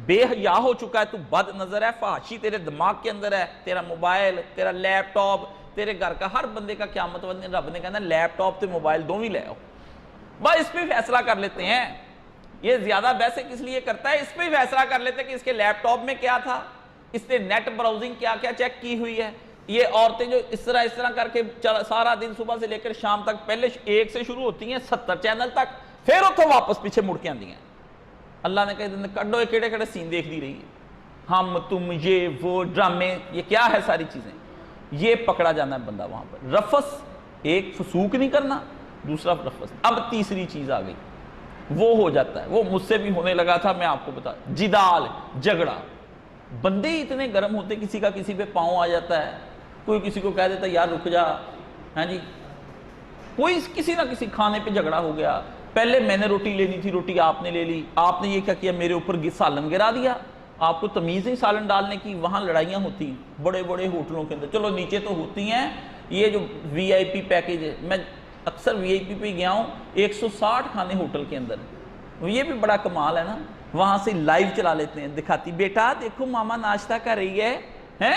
بے حیا ہو چکا ہے. تو بد نظر ہے، فحاشی تیرے دماغ کے اندر ہے. تیرا موبائل، تیرا لیپ ٹاپ، تیرے گھر کا ہر بندے کا قیامت والے رب نے کہنا لیپ ٹاپ تے موبائل دونوں ہی لے آؤ. بس اس پہ فیصلہ کر لیتے ہیں. یہ زیادہ بحثیں کس لیے کرتا ہے، اس پہ فیصلہ کر لیتے ہیں کہ اس کے لیپ ٹاپ میں کیا تھا، اس نے نیٹ براؤزنگ کیا کیا چیک کی ہوئی ہے. یہ عورتیں جو اس طرح کر کے سارا دن صبح سے لے کر شام تک، پہلے 1 سے شروع ہوتی ہیں 70 چینل تک، پھر اتوں واپس پیچھے مڑ کے آندی ہیں. اللہ نے کہا کڈو یہ کیڑے کیڑے سین دیکھ دی رہی ہے، ہم تم یہ وہ ڈرامے، یہ کیا ہے ساری چیزیں. یہ پکڑا جانا ہے بندہ وہاں پر. رفث ایک فسوق نہیں کرنا، دوسرا رفث. اب تیسری چیز آ گئی، وہ ہو جاتا ہے، وہ مجھ سے بھی ہونے لگا تھا، میں آپ کو بتا، جدال، جھگڑا. بندے ہی اتنے گرم ہوتے، کسی کا کسی پہ پاؤں آ جاتا ہے، کوئی کسی کو کہہ دیتا ہے یار رک جا، ہاں جی، کوئی کسی نہ کسی کھانے پہ جھگڑا ہو گیا. پہلے میں نے روٹی لینی تھی، روٹی آپ نے لے لی، آپ نے یہ کیا کیا میرے اوپر سالن گرا دیا. آپ کو تمیز نہیں سالن ڈالنے کی. وہاں لڑائیاں ہوتی ہیں بڑے بڑے ہوٹلوں کے اندر. چلو نیچے تو ہوتی ہیں، یہ جو وی آئی پی پیکیج ہے، میں اکثر وی آئی پی پہ گیا ہوں، 160 کھانے ہوٹل کے اندر. یہ بھی بڑا کمال ہے نا، وہاں سے لائیو چلا لیتے ہیں، دکھاتی بیٹا دیکھو ماما ناشتہ کر رہی ہے،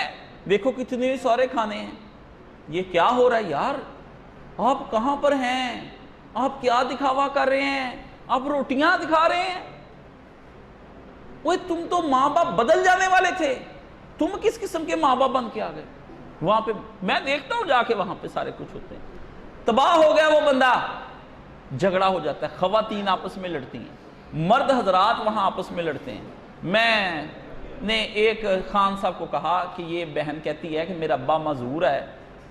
دیکھو کتنے سارے کھانے ہیں. یہ کیا ہو رہا ہے یار، آپ کہاں پر ہیں، آپ کیا دکھاوا کر رہے ہیں، آپ روٹیاں دکھا رہے ہیں. وہ تم تو ماں باپ بدل جانے والے تھے، تم کس قسم کے ماں باپ بن کے آ گئے. وہاں پہ میں دیکھتا ہوں جا کے، وہاں پہ سارے کچھ ہوتے ہیں. تباہ ہو گیا وہ بندہ. جھگڑا ہو جاتا ہے، خواتین آپس میں لڑتی ہیں، مرد حضرات وہاں آپس میں لڑتے ہیں. میں نے ایک خان صاحب کو کہا کہ یہ بہن کہتی ہے کہ میرا ابا معذور ہے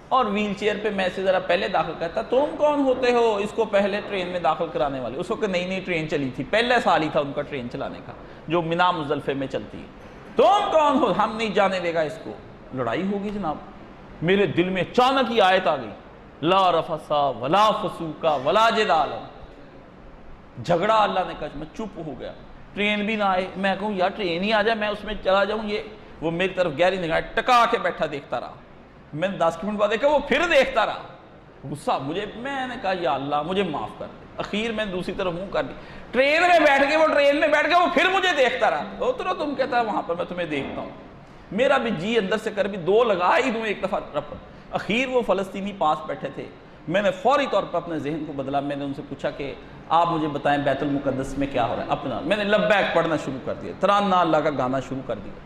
اور ویل چیئر پہ میں اسے ذرا پہلے داخل کرتا، تم کون ہوتے ہو اس کو پہلے ٹرین میں داخل کرانے والے؟ اس وقت نئی نئی ٹرین چلی تھی، پہلے سال ہی تھا ان کا ٹرین چلانے کا جو منا مزدلفے میں چلتی ہے، تم کون ہو؟ ہم نہیں جانے دے گا اس کو۔ لڑائی ہوگی جناب۔ میرے دل میں اچانک ہی آیت آ گئی، لا رفثا ولا فسوقا ولا جدال۔ جھگڑا اللہ نے کہا، میں چپ ہو گیا۔ ٹرین بھی نہ آئے، میں کہوں یار ٹرین ہی آ جائے میں اس میں چلا جاؤں، یہ وہ میری طرف گہری نگاہ ٹکا کے بیٹھا دیکھتا رہا۔ میں نے 10 منٹ بعد دیکھا وہ پھر دیکھتا رہا، غصہ مجھے، میں نے کہا یا اللہ مجھے معاف کر دے۔ اخیر میں دوسری طرف منہ کر دی، ٹرین میں بیٹھ کے وہ پھر مجھے دیکھتا رہا۔ اترو تم، کہتا ہے وہاں پر میں تمہیں دیکھتا ہوں۔ میرا بھی جی اندر سے کر بھی دو لگا ہی دوں ایک دفعہ رپ۔ اخیر وہ فلسطینی پاس بیٹھے تھے، میں نے فوری طور پر اپنے ذہن کو بدلا، میں نے ان سے پوچھا کہ آپ مجھے بتائیں بیت المقدس میں کیا ہو رہا ہے اپنا۔ میں نے لبیک پڑھنا شروع کر دیا، ترانہ اللہ کا گانا شروع کر دیا۔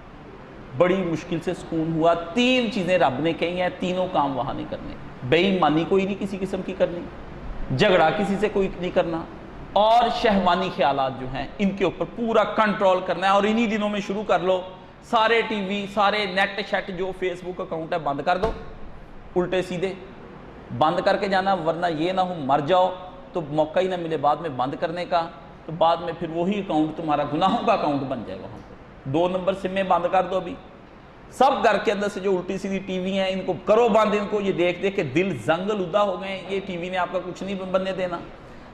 بڑی مشکل سے سکون ہوا۔ 3 چیزیں رب نے کہی ہیں، تینوں کام وہاں نہیں کرنے۔ بے ایمانی کوئی نہیں کسی قسم کی کرنی، جھگڑا کسی سے کوئی نہیں کرنا، اور شہوانی خیالات جو ہیں ان کے اوپر پورا کنٹرول کرنا ہے۔ اور انہی دنوں میں شروع کر لو، سارے ٹی وی، سارے نیٹ شیٹ جو فیس بک اکاؤنٹ ہے بند کر دو، الٹے سیدھے بند کر کے جانا، ورنہ یہ نہ ہو مر جاؤ تو موقع ہی نہ ملے بعد میں بند کرنے کا، تو بعد میں پھر وہی اکاؤنٹ تمہارا گناہوں کا اکاؤنٹ بن جائے۔ وہاں پر 2 نمبر سمیں بند کر دو۔ ابھی سب گھر کے اندر سے جو الٹی سیدھی ٹی وی ہیں ان کو کرو بند، ان کو یہ دیکھ دیکھ کے دل زنگ لدہ ہو گئے ہیں، یہ ٹی وی نے آپ کا کچھ نہیں بننے دینا۔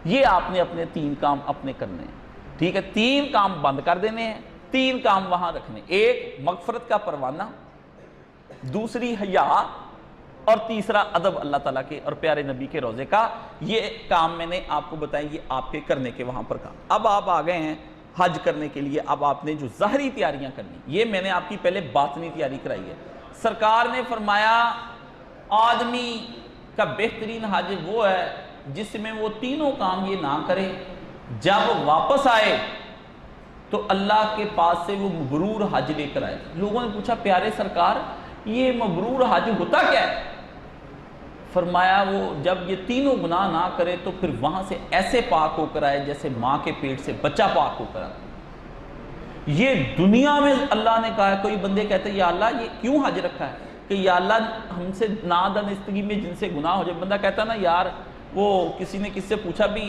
یہ آپ نے اپنے 3 کام اپنے کرنے ہیں، ٹھیک ہے؟ 3 کام بند کر دینے ہیں، 3 کام وہاں رکھنے، ایک مغفرت کا پروانہ، دوسری حیا، اور تیسرا ادب اللہ تعالیٰ کے اور پیارے نبی کے روزے کا۔ یہ کام میں نے آپ کو بتایا، یہ آپ کے کرنے کے وہاں پر کام۔ اب آپ آ گئے ہیں حج کرنے کے لیے، اب آپ نے جو ظاہری تیاریاں کرنی، یہ میں نے آپ کی پہلے باطنی تیاری کرائی ہے۔ سرکار نے فرمایا آدمی کا بہترین حج وہ ہے جس میں وہ تینوں کام یہ نہ کرے، جب واپس آئے تو اللہ کے پاس سے وہ مبرور حج لے کر آئے۔ لوگوں نے پوچھا پیارے سرکار یہ مبرور حج ہوتا کیا ہے؟ فرمایا وہ جب یہ تینوں گناہ نہ کرے تو پھر وہاں سے ایسے پاک ہو کر آئے جیسے ماں کے پیٹ سے بچہ پاک ہو کر آئے۔ یہ دنیا میں اللہ نے کہا ہے، کوئی بندے کہتے ہیں یا اللہ یہ کیوں حج رکھا ہے کہ یا اللہ ہم سے نادانستگی میں جن سے گناہ ہو جائے۔ بندہ کہتا نا یار وہ کسی نے کس سے پوچھا بھی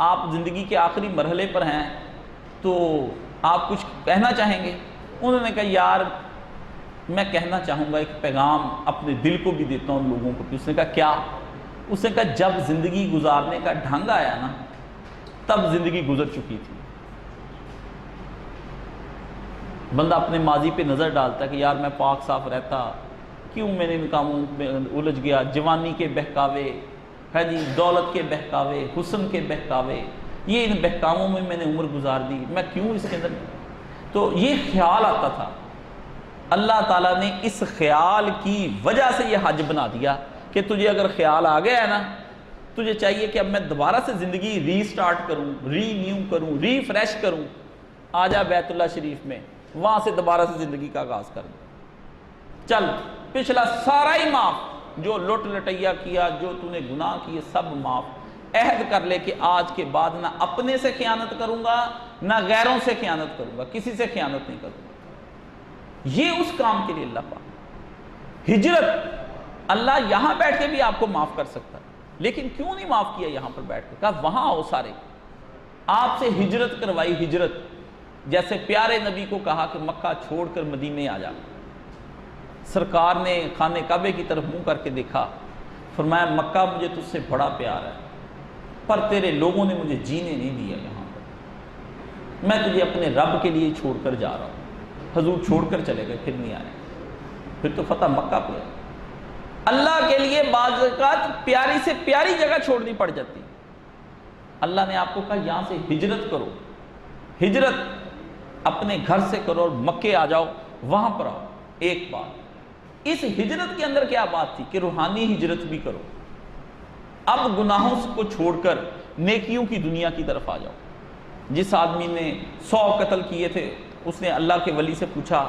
آپ زندگی کے آخری مرحلے پر ہیں تو آپ کچھ کہنا چاہیں گے؟ انہوں نے کہا یار میں کہنا چاہوں گا ایک پیغام اپنے دل کو بھی دیتا ہوں لوگوں کو۔ اس نے کہا کیا؟ اس نے کہا جب زندگی گزارنے کا ڈھنگ آیا نا تب زندگی گزر چکی تھی۔ بندہ اپنے ماضی پہ نظر ڈالتا ہے کہ یار میں پاک صاف رہتا، کیوں میں نے ان کاموں میں الجھ گیا، جوانی کے بہکاوے، ہے جی دولت کے بہکاوے، حسن کے بہکاوے، یہ ان بہکاموں میں میں نے عمر گزار دی، میں کیوں اس کے اندر۔ تو یہ خیال آتا تھا، اللہ تعالیٰ نے اس خیال کی وجہ سے یہ حج بنا دیا کہ تجھے اگر خیال آ گیا ہے نا، تجھے چاہیے کہ اب میں دوبارہ سے زندگی ری سٹارٹ کروں، ری نیو کروں، ری فریش کروں۔ آ جا بیت اللہ شریف میں، وہاں سے دوبارہ سے زندگی کا آغاز کر دوں۔ چل پچھلا سارا ہی معاف، جو لٹ لٹیا کیا، جو تو نے گناہ کیے سب معاف۔ عہد کر لے کہ آج کے بعد نہ اپنے سے خیانت کروں گا نہ غیروں سے خیانت کروں گا، کسی سے خیانت نہیں کروں گا۔ یہ اس کام کے لیے اللہ پاک ہجرت، اللہ یہاں بیٹھ کے بھی آپ کو معاف کر سکتا ہے، لیکن کیوں نہیں معاف کیا یہاں پر بیٹھ کے؟ کہا وہاں آؤ سارے، آپ سے ہجرت کروائی۔ ہجرت جیسے پیارے نبی کو کہا کہ مکہ چھوڑ کر مدینے آ جا، سرکار نے خانہ کعبے کی طرف منہ کر کے دیکھا، فرمایا مکہ مجھے تجھ سے بڑا پیار ہے، پر تیرے لوگوں نے مجھے جینے نہیں دیا یہاں پر، میں تجھے اپنے رب کے لیے چھوڑ کر جا رہا ہوں۔ حضور چھوڑ کر چلے گئے، پھر نہیں آئے، پھر تو فتح مکہ پہ ہے۔ اللہ کے لیے بعض اوقات پیاری سے پیاری جگہ چھوڑنی پڑ جاتی۔ اللہ نے آپ کو کہا یہاں سے ہجرت کرو، ہجرت اپنے گھر سے کرو اور مکے آ جاؤ، وہاں پر آؤ۔ ایک بات اس ہجرت کے اندر کیا بات تھی کہ روحانی ہجرت بھی کرو، اب گناہوں کو چھوڑ کر نیکیوں کی دنیا کی طرف آ جاؤ۔ جس آدمی نے 100 قتل کیے تھے، اس نے اللہ کے ولی سے پوچھا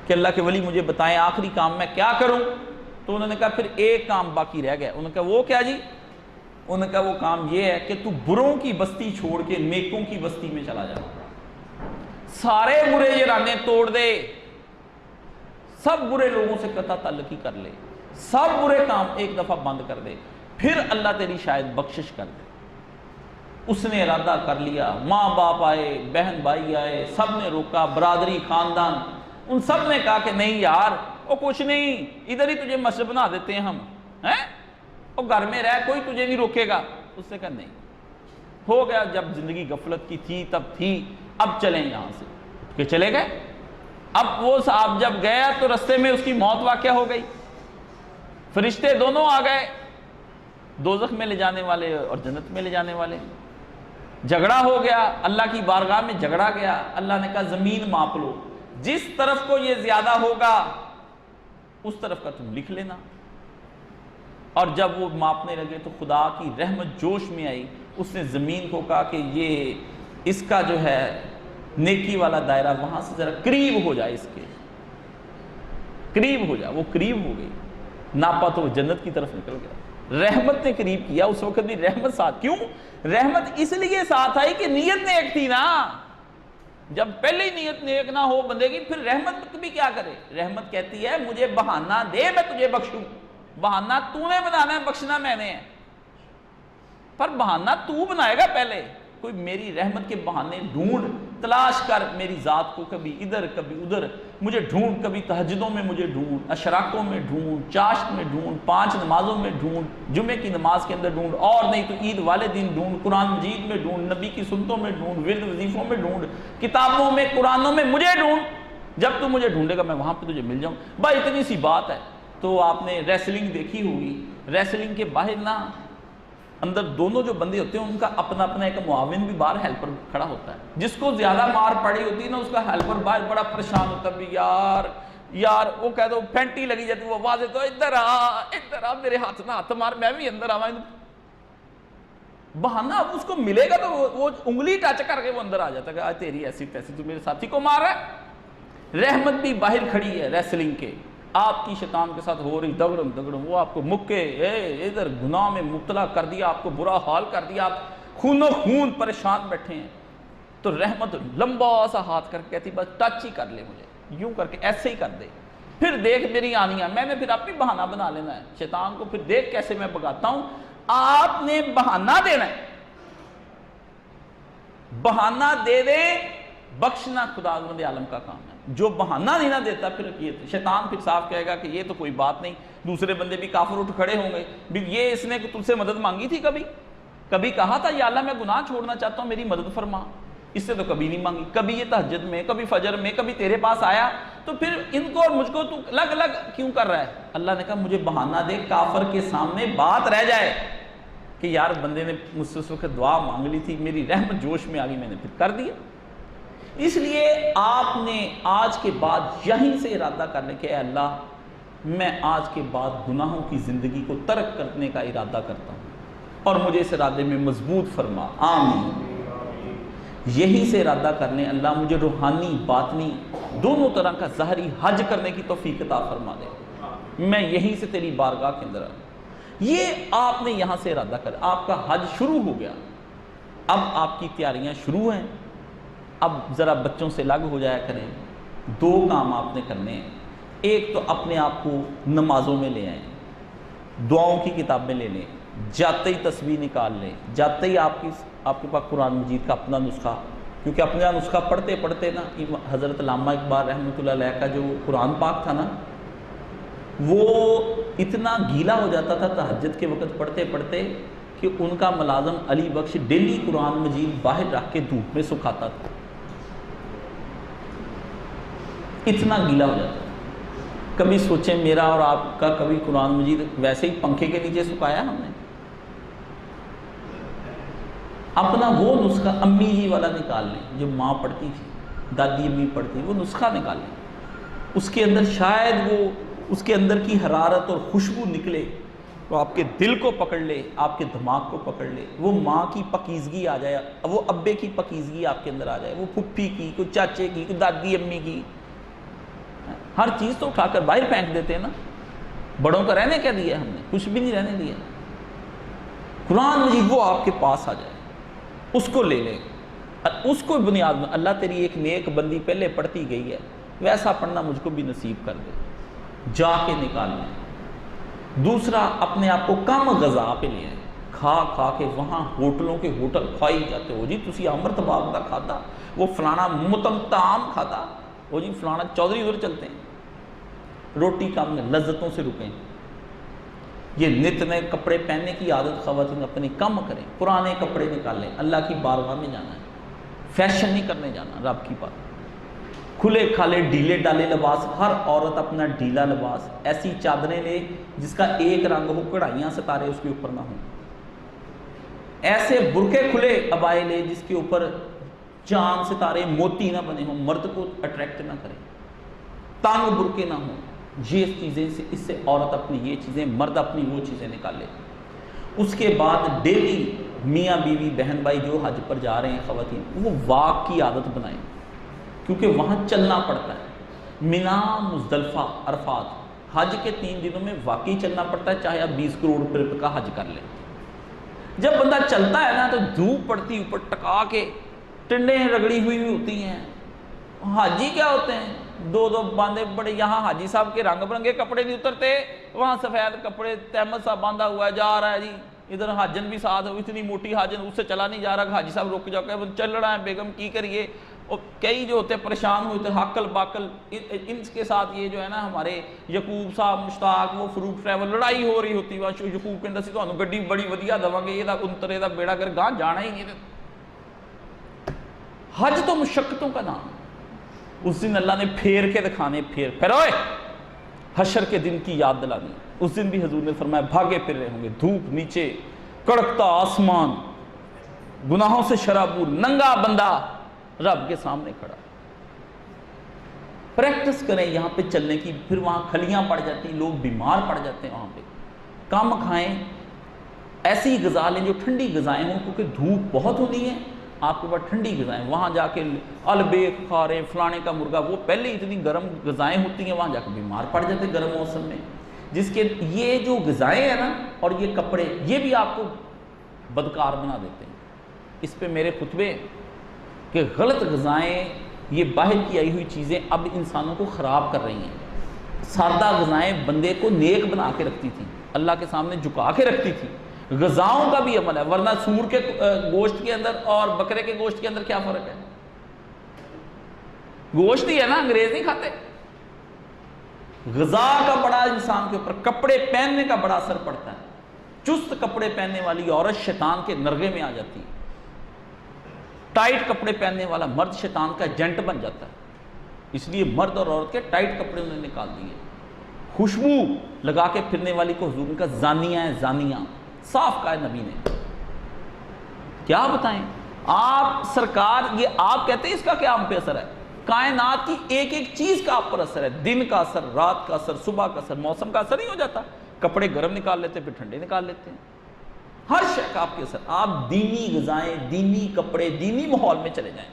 کہ اللہ کے ولی مجھے بتائیں آخری کام میں کیا کروں؟ تو انہوں نے کہا پھر ایک کام باقی رہ گیا۔ انہوں نے کہا وہ کیا جی؟ انہوں نے کہا وہ کام یہ ہے کہ تو بروں کی بستی چھوڑ کے نیکوں کی بستی میں چلا جا، سارے برے یرانے توڑ دے، سب برے لوگوں سے قطع تعلقی کر لے، سب برے کام ایک دفعہ بند کر دے، پھر اللہ تیری شاید بخشش کر دے۔ اس نے ارادہ کر لیا، ماں باپ آئے، بہن بھائی آئے، سب نے روکا، برادری، خاندان، ان سب نے کہا کہ نہیں یار وہ کچھ نہیں، ادھر ہی تجھے مسجد بنا دیتے ہیں ہم، وہ گھر میں رہ، کوئی تجھے نہیں روکے گا۔ اس نے کہا نہیں، ہو گیا، جب زندگی غفلت کی تھی تب تھی، اب چلیں یہاں سے، کہ چلے گئے۔ اب وہ صاحب جب گیا تو رستے میں اس کی موت واقع ہو گئی، فرشتے دونوں آ گئے، دوزخ میں لے جانے والے اور جنت میں لے جانے والے۔ جھگڑا ہو گیا، اللہ کی بارگاہ میں جھگڑا گیا، اللہ نے کہا زمین ماپ لو، جس طرف کو یہ زیادہ ہوگا اس طرف کا تم لکھ لینا۔ اور جب وہ ماپنے لگے تو خدا کی رحمت جوش میں آئی، اس نے زمین کو کہا کہ یہ اس کا جو ہے نیکی والا دائرہ وہاں سے ذرا قریب ہو جائے، اس کے قریب ہو جائے۔ وہ قریب ہو گئی، ناپا تو وہ جنت کی طرف نکل گیا۔ رحمت نے قریب کیا، اس وقت بھی رحمت ساتھ، کیوں؟ رحمت اس لیے ساتھ آئی کہ نیت نیک تھی نا۔ جب پہلے ہی نیت نیک نہ ہو بندے کی، پھر رحمت بھی کیا کرے؟ رحمت کہتی ہے مجھے بہانہ دے میں تجھے بخشوں، بہانہ تو نے بنانا ہے، بخشنا میں نے ہے، پر بہانہ تو بنائے گا پہلے۔ کوئی میری رحمت کے بہانے ڈھونڈ، تلاش کر میری ذات کو، کبھی ادھر کبھی ادھر مجھے ڈھونڈ، کبھی تہجدوں میں مجھے ڈھونڈ، اشراقوں میں ڈھونڈ، چاشت میں ڈھونڈ، 5 نمازوں میں ڈھونڈ، جمعے کی نماز کے اندر ڈھونڈ، اور نہیں تو عید والے دن ڈھونڈ، قرآن مجید میں ڈھونڈ، نبی کی سنتوں میں ڈھونڈ، ورد وظیفوں میں ڈھونڈ، کتابوں میں، قرآنوں میں مجھے ڈھونڈ۔ جب تو مجھے ڈھونڈے گا میں وہاں پہ تجھے مل جاؤں۔ بھائی اتنی سی بات ہے۔ تو آپ نے ریسلنگ دیکھی ہوگی، ریسلنگ کے باہر نا اندر دونوں جو بندے ہوتے ہیں ان کا اپنا اپنا ایک معاون بھی باہر ہیلپر کھڑا ہوتا ہے، جس کو زیادہ مار پڑی ہوتی ہے نا اس کا ہیلپر باہر بڑا پریشان ہوتا ہے، بھی یار وہ کہہ دو پینٹی لگی جاتی ہے، وہ آواز تو ادھر آ میرے ہاتھ نہ ہاتھ مار، میں بھی اندر آواں۔ بہانہ اب اس کو ملے گا تو وہ انگلی ٹچ کر کے وہ اندر آ جاتا ہے کہ آج تیری ایسی تیسی، تو میرے ساتھی کو مار رہا ہے۔ رحمت بھی باہر کھڑی ہے ریسلنگ کے، آپ کی شیطان کے ساتھ ہو رہی دگڑم، وہ آپ کو مکے ادھر گناہ میں مبتلا کر دیا، آپ کو برا حال کر دیا، آپ خون و خون پریشان بیٹھے ہیں، تو رحمت لمبا سا ہاتھ کر کے کہتی بس ٹچ ہی کر لے مجھے، یوں کر کے ایسے ہی کر دے، پھر دیکھ میری آنیاں، میں نے پھر اپنی بہانہ بنا لینا ہے شیطان کو، پھر دیکھ کیسے میں بگاتا ہوں۔ آپ نے بہانہ دینا ہے، بہانہ دے دے، بخشنا خداوند عالم کا کام ہے۔ جو بہانہ نہیں نہ دیتا پھر یہ شیطان پھر صاف کہے گا کہ یہ تو کوئی بات نہیں، دوسرے بندے بھی کافر اٹھ کھڑے ہوں گے، بھی یہ اس نے تم سے مدد مانگی تھی، کبھی کہا تھا یا اللہ میں گناہ چھوڑنا چاہتا ہوں میری مدد فرما، اس سے تو کبھی نہیں مانگی، کبھی یہ تہجد میں، کبھی فجر میں، کبھی تیرے پاس آیا، تو پھر ان کو اور مجھ کو تو الگ کیوں کر رہا ہے؟ اللہ نے کہا مجھے بہانہ دے، کافر کے سامنے بات رہ جائے کہ یار بندے نے مجھ سے اس وقت دعا مانگ لی تھی، میری رحمت جوش میں آ گئی، میں نے پھر کر دیا۔ اس لیے آپ نے آج کے بعد یہیں سے ارادہ کرنے کہ اے اللہ میں آج کے بعد گناہوں کی زندگی کو ترک کرنے کا ارادہ کرتا ہوں اور مجھے اس ارادے میں مضبوط فرما، آمین۔ یہی سے ارادہ کر لیں اللہ مجھے روحانی باطنی دونوں طرح کا ظاہری حج کرنے کی توفیق عطا فرما دے، میں یہیں سے تیری بارگاہ کے اندر آؤں۔ یہ آپ نے یہاں سے ارادہ کر، آپ کا حج شروع ہو گیا، اب آپ کی تیاریاں شروع ہیں، اب ذرا بچوں سے لگ ہو جایا کریں۔ 2 کام آپ نے کرنے ہیں، ایک تو اپنے آپ کو نمازوں میں لے آئیں، دعاؤں کی کتابیں لے لیں، جاتے ہی تسبیح نکال لیں، جاتے ہی آپ کے پاس قرآن مجید کا اپنا نسخہ، کیونکہ اپنا نسخہ پڑھتے پڑھتے نا حضرت علامہ اقبال رحمۃ اللہ علیہ کا جو قرآن پاک تھا نا وہ اتنا گیلا ہو جاتا تھا تہجد کے وقت پڑھتے پڑھتے کہ ان کا ملازم علی بخش ڈیلی قرآن مجید باہر رکھ کے دھوپ میں سکھاتا تھا، اتنا گیلا ہو جاتا ہے۔ کبھی سوچیں میرا اور آپ کا کبھی قرآن مجید ویسے ہی پنکھے کے نیچے سکھایا ہم نے؟ اپنا وہ نسخہ امی جی والا نکال لیں جو ماں پڑھتی تھی، دادی امی پڑھتی، وہ نسخہ نکال لیں، اس کے اندر شاید وہ اس کے اندر کی حرارت اور خوشبو نکلے، وہ آپ کے دل کو پکڑ لے، آپ کے دماغ کو پکڑ لے، وہ ماں کی پاکیزگی آ جائے، وہ ابے کی پاکیزگی آپ کے اندر آ جائے، وہ پھپھی کی، کوئی چاچے کی، کوئی دادی امی کی۔ ہر چیز تو اٹھا کر باہر پھینک دیتے ہیں نا، بڑوں کا رہنے کیا دیا ہم نے؟ کچھ بھی نہیں رہنے دیا۔ قرآن مجید وہ آپ کے پاس آ جائے، اس کو لے لیں، اس کو بنیاد میں اللہ تیری ایک نیک بندی پہلے پڑھتی گئی ہے، ویسا پڑھنا مجھ کو بھی نصیب کر دے۔ جا کے نکال لیں. دوسرا اپنے آپ کو کم غذا پہ لے آئیں. کھا کھا کے وہاں ہوٹلوں کے ہوٹل کھائی جاتے ہو جی تسی امرت باغ دا کھادا, وہ فلانا متمتعام کھادا, وہ جی فلانا چودھری ادھر چلتے ہیں. روٹی کم میں لذتوں سے رکیں. یہ نت نئے کپڑے پہننے کی عادت خواتین اپنی کم کریں. پرانے کپڑے نکالیں. اللہ کی بارگاہ میں جانا ہے, فیشن نہیں کرنے جانا رب کی بات. کھلے کھالے ڈھیلے ڈالے لباس, ہر عورت اپنا ڈھیلا لباس, ایسی چادریں لے جس کا ایک رنگ ہو, کڑھائیاں ستارے اس کے اوپر نہ ہوں. ایسے برقعے کھلے عبائے لے جس کے اوپر چاند ستارے موتی نہ بنے ہوں, مرد کو اٹریکٹ نہ کریں. تنگ برقعے نہ ہوں. یہ چیزیں سے, اس سے عورت اپنی یہ چیزیں, مرد اپنی وہ چیزیں نکالے. اس کے بعد ڈیلی میاں بیوی بہن بھائی جو حج پر جا رہے ہیں خواتین, وہ واک کی عادت بنائیں, کیونکہ وہاں چلنا پڑتا ہے. منا, مزدلفہ, عرفات, حج کے 3 دنوں میں واقعی چلنا پڑتا ہے, چاہے آپ 20 کروڑ روپے کا حج کر لیں. جب بندہ چلتا ہے نا تو دھوپ پڑتی اوپر ٹکا کے, ٹنڈیں رگڑی ہوئی ہوتی ہیں. حاجی کیا ہوتے ہیں, 2 باندھے بڑے. یہاں حاجی صاحب کے رنگ برنگے کپڑے نہیں اترتے, وہاں سفید کپڑے, تحمد صاحب باندھا ہوا ہے, جا رہا ہے جی. ادھر حاجن بھی ساتھ ہو, اتنی موٹی حاجن, اس سے چلا نہیں جا رہا, حاجی صاحب رک جا کے چل رہا ہے, بیگم کی کریے. اور کئی جو ہوتے ہیں پریشان ہوتے ہیں, حقل باقل. ان کے ساتھ یہ جو ہے نا ہمارے یعقوب صاحب مشتاق, وہ فروٹ ٹریول, لڑائی ہو رہی ہوتی ہے. یعقوب کہندا سی تانوں گڈی بڑی ودیا دواں گے, یہ انترے دا بیڑا کر گاں جانا ہی نہیں. حج تو مشقتوں کا نام. اس دن اللہ نے پھیر کے دکھانے, پھیروئے حشر کے دن کی یاد دلانی. اس دن بھی حضور نے فرمایا بھاگے پھر رہے ہوں گے, دھوپ نیچے, کڑکتا آسمان, گناہوں سے شرابور, ننگا بندہ رب کے سامنے کھڑا. پریکٹس کریں یہاں پہ چلنے کی. پھر وہاں کھلیاں پڑ جاتی ہیں, لوگ بیمار پڑ جاتے ہیں. وہاں پہ کم کھائیں, ایسی غذا لیں جو ٹھنڈی غذائیں ہوں, کیونکہ دھوپ بہت ہوتی ہے. آپ کے پاس ٹھنڈی غذائیں, وہاں جا کے البیک کھا رہے, فلانے کا مرغا, وہ پہلے اتنی گرم غذائیں ہوتی ہیں, وہاں جا کے بیمار پڑ جاتے ہیں گرم موسم میں. جس کے یہ جو غذائیں ہیں نا اور یہ کپڑے, یہ بھی آپ کو بدکار بنا دیتے ہیں. اس پہ میرے خطبے کہ غلط غذائیں, یہ باہر کی آئی ہوئی چیزیں اب انسانوں کو خراب کر رہی ہیں. سادہ غذائیں بندے کو نیک بنا کے رکھتی تھیں, اللہ کے سامنے جھکا کے رکھتی تھی. غذاؤں کا بھی عمل ہے, ورنہ سور کے گوشت کے اندر اور بکرے کے گوشت کے اندر کیا فرق ہے؟ گوشت ہی ہے نا, انگریز نہیں کھاتے. غذا کا بڑا انسان کے اوپر, کپڑے پہننے کا بڑا اثر پڑتا ہے. چست کپڑے پہننے والی عورت شیطان کے نرغے میں آ جاتی ہے. ٹائٹ کپڑے پہننے والا مرد شیطان کا ایجنٹ بن جاتا ہے. اس لیے مرد اور عورت کے ٹائٹ کپڑے انہوں نے نکال دیے. خوشبو لگا کے پھرنے والی کو حضور کا زانیہ ہے, زانیہ صاف کہا ہے نبی نے. کیا بتائیں آپ سرکار, یہ آپ کہتے ہیں اس کا کیا ہم پہ اثر ہے؟ کائنات کی ایک ایک چیز کا آپ پر اثر ہے. دن کا اثر, رات کا اثر, صبح کا اثر, موسم کا اثر نہیں ہو جاتا؟ کپڑے گرم نکال لیتے پھر ٹھنڈے نکال لیتے ہیں. ہر شے کا آپ کے اثر. آپ دینی غذائیں, دینی کپڑے, دینی ماحول میں چلے جائیں.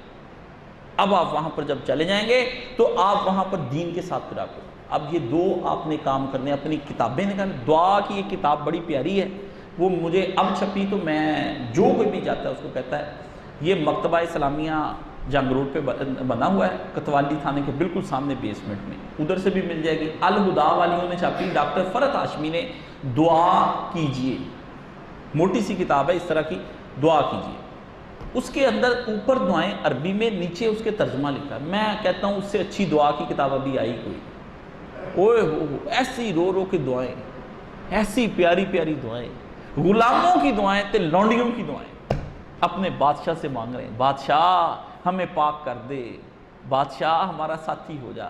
اب آپ وہاں پر جب چلے جائیں گے تو آپ وہاں پر دین کے ساتھ پھر آپ کو. اب یہ 2 آپ نے کام کرنے, اپنی کتابیں نکالیں. دعا کی ایک کتاب بڑی پیاری ہے, وہ مجھے اب چھپی تو میں جو کوئی بھی جاتا ہے اس کو کہتا ہے. یہ مکتبہ اسلامیہ جنگ روڈ پہ بنا ہوا ہے, کتوالی تھانے کے بالکل سامنے بیسمنٹ میں, ادھر سے بھی مل جائے گی. الہدا والیوں نے چھاپی, ڈاکٹر فرحت ہاشمی نے. دعا کیجئے, موٹی سی کتاب ہے اس طرح کی, دعا کیجئے. اس کے اندر اوپر دعائیں عربی میں, نیچے اس کے ترجمہ لکھا ہے. میں کہتا ہوں اس سے اچھی دعا کی کتاب ابھی آئی کوئی. اوئے ہو, ایسی رو رو کی دعائیں, ایسی پیاری پیاری دعائیں, غلاموں کی دعائیں تے لونڈیوں کی دعائیں. اپنے بادشاہ سے مانگ رہے ہیں, بادشاہ ہمیں پاک کر دے, بادشاہ ہمارا ساتھی ہو جا.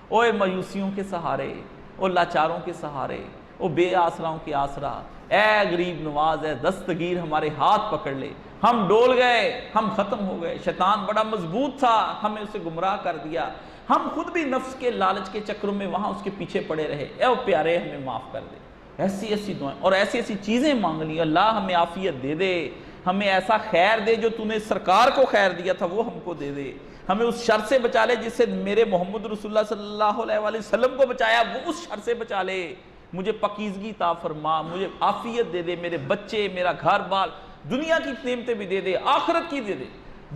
اوے مایوسیوں کے سہارے, او لاچاروں کے سہارے, او بے آسراؤں کے آسرا, اے غریب نواز, اے دستگیر ہمارے ہاتھ پکڑ لے. ہم ڈول گئے, ہم ختم ہو گئے, شیطان بڑا مضبوط تھا, ہمیں اسے گمراہ کر دیا, ہم خود بھی نفس کے لالچ کے چکروں میں وہاں اس کے پیچھے پڑے رہے. اے او پیارے ہمیں معاف کر دے. ایسی ایسی دعائیں اور ایسی ایسی چیزیں مانگ لی. اللہ ہمیں عافیت دے دے, ہمیں ایسا خیر دے جو تو نے سرکار کو خیر دیا تھا وہ ہم کو دے دے. ہمیں اس شر سے بچا لے جس سے میرے محمد رسول اللہ صلی اللہ علیہ وآلہ وسلم کو بچایا, وہ اس شر سے بچا لے. مجھے پاکیزگی عطا فرما, مجھے عافیت دے دے, میرے بچے, میرا گھر بار, دنیا کی نعمتیں بھی دے دے, آخرت کی دے دے.